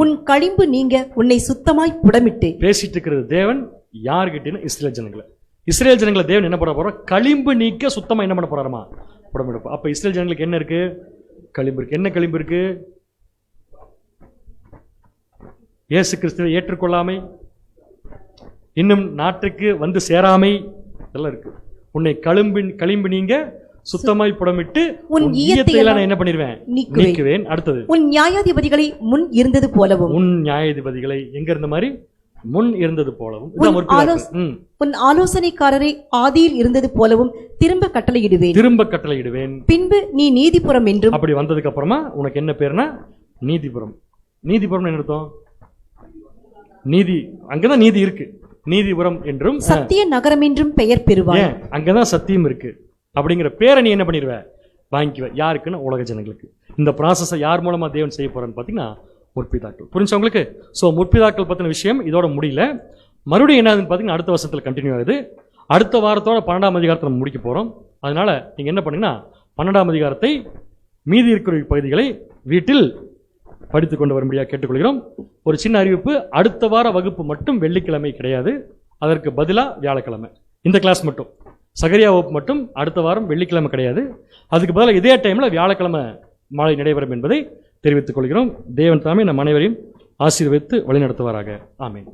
உன் களிம்பு நீங்க உன்னை சுத்தமாய் புடமிட்டு. பேசிட்டு இருக்கிறது தேவன் யார்கிட்டன்னு? இஸ்ரேல் ஜனங்களை. இஸ்ரேல் ஜனங்களை தேவன் என்ன பண்ண போறோம்? களிம்பு நீக்க சுத்தமா என்ன பண்ண போறாருமா? புடமிட. அப்ப இஸ்ரேல் ஜனங்களுக்கு என்ன இருக்கு? களிம்பு இருக்கு. என்ன களிம்பு இருக்கு? இயேசு கிறிஸ்துவை ஏற்றுக்கொள்ளாமை, இன்னும் நாட்டுக்கு வந்து சேராமை இதெல்லாம் இருக்கு. உன்னை களிம்பு நீங்க சுத்தமாய் புடமிட்டு உன் ஈயத்தை நான் என்ன பண்ணிடுவேன்? நீக்குவேன். அடுத்தது உன் நியாயாதிபதிகளை முன் இருந்தது போலவும். உன் நியாயாதிபதிகளை எங்க இருந்த மாதிரி? முன் இருந்தது போலவும். உன் ஆலோசனைக்காரரை ஆதியில் இருந்தது போலவும் திரும்ப கட்டளையிடுவேன். பின்பு நீ நீதிபுரம் என்றும். அப்படி வந்ததுக்கு அப்புறமா உனக்கு என்ன பேருனா நீதிபுரம். நீதிபுரம் என்ன அர்த்தம்? நீதி. அங்கதான் நீதி இருக்கு. நீதிபுரம் என்றும் சத்திய நகரம் என்றும் பெயர் பெறுவாய். அங்கதான் சத்தியம் இருக்கு அப்படிங்கிற பேரை நீ என்ன பண்ணிடுவ? வாங்கிக்குவ. யாருக்குன்னு? உலக ஜனங்களுக்கு. இந்த ப்ராசஸை யார் மூலமா தேவன் செய்ய போறான்னு பாத்தீங்கன்னா முற்பிதாக்கள். புரிஞ்சவங்களுக்கு? ஸோ முற்பிதாக்கள் பற்றின விஷயம் இதோட முடியல. மறுபடியும் என்னதுன்னு பார்த்தீங்கன்னா அடுத்த வருஷத்தில் கண்டினியூ ஆகுது. அடுத்த வாரத்தோட 12ஆம் அதிகாரத்தை நம்ம முடிக்க போகிறோம். அதனால நீங்கள் என்ன பண்ணீங்கன்னா 12ஆம் அதிகாரத்தை மீதி இருக்கிற பகுதிகளை வீட்டில் படித்து கொண்டு வரும்படியாக கேட்டுக்கொள்கிறோம். ஒரு சின்ன அறிவிப்பு, அடுத்த வார வகுப்பு மட்டும் வெள்ளிக்கிழமை கிடையாது, அதற்கு பதிலாக வியாழக்கிழமை. இந்த கிளாஸ் மட்டும், சகரியா வகுப்பு மட்டும் அடுத்த வாரம் வெள்ளிக்கிழமை கிடையாது, அதுக்கு பதிலாக இதே டைமில் வியாழக்கிழமை மாலை நடைபெறும் என்பதை தெரிவித்துக் கொள்கிறோம். தேவன் தாமே நம் அனைவரையும் ஆசீர்வதித்து வழிநடத்துவாராக. ஆமென்.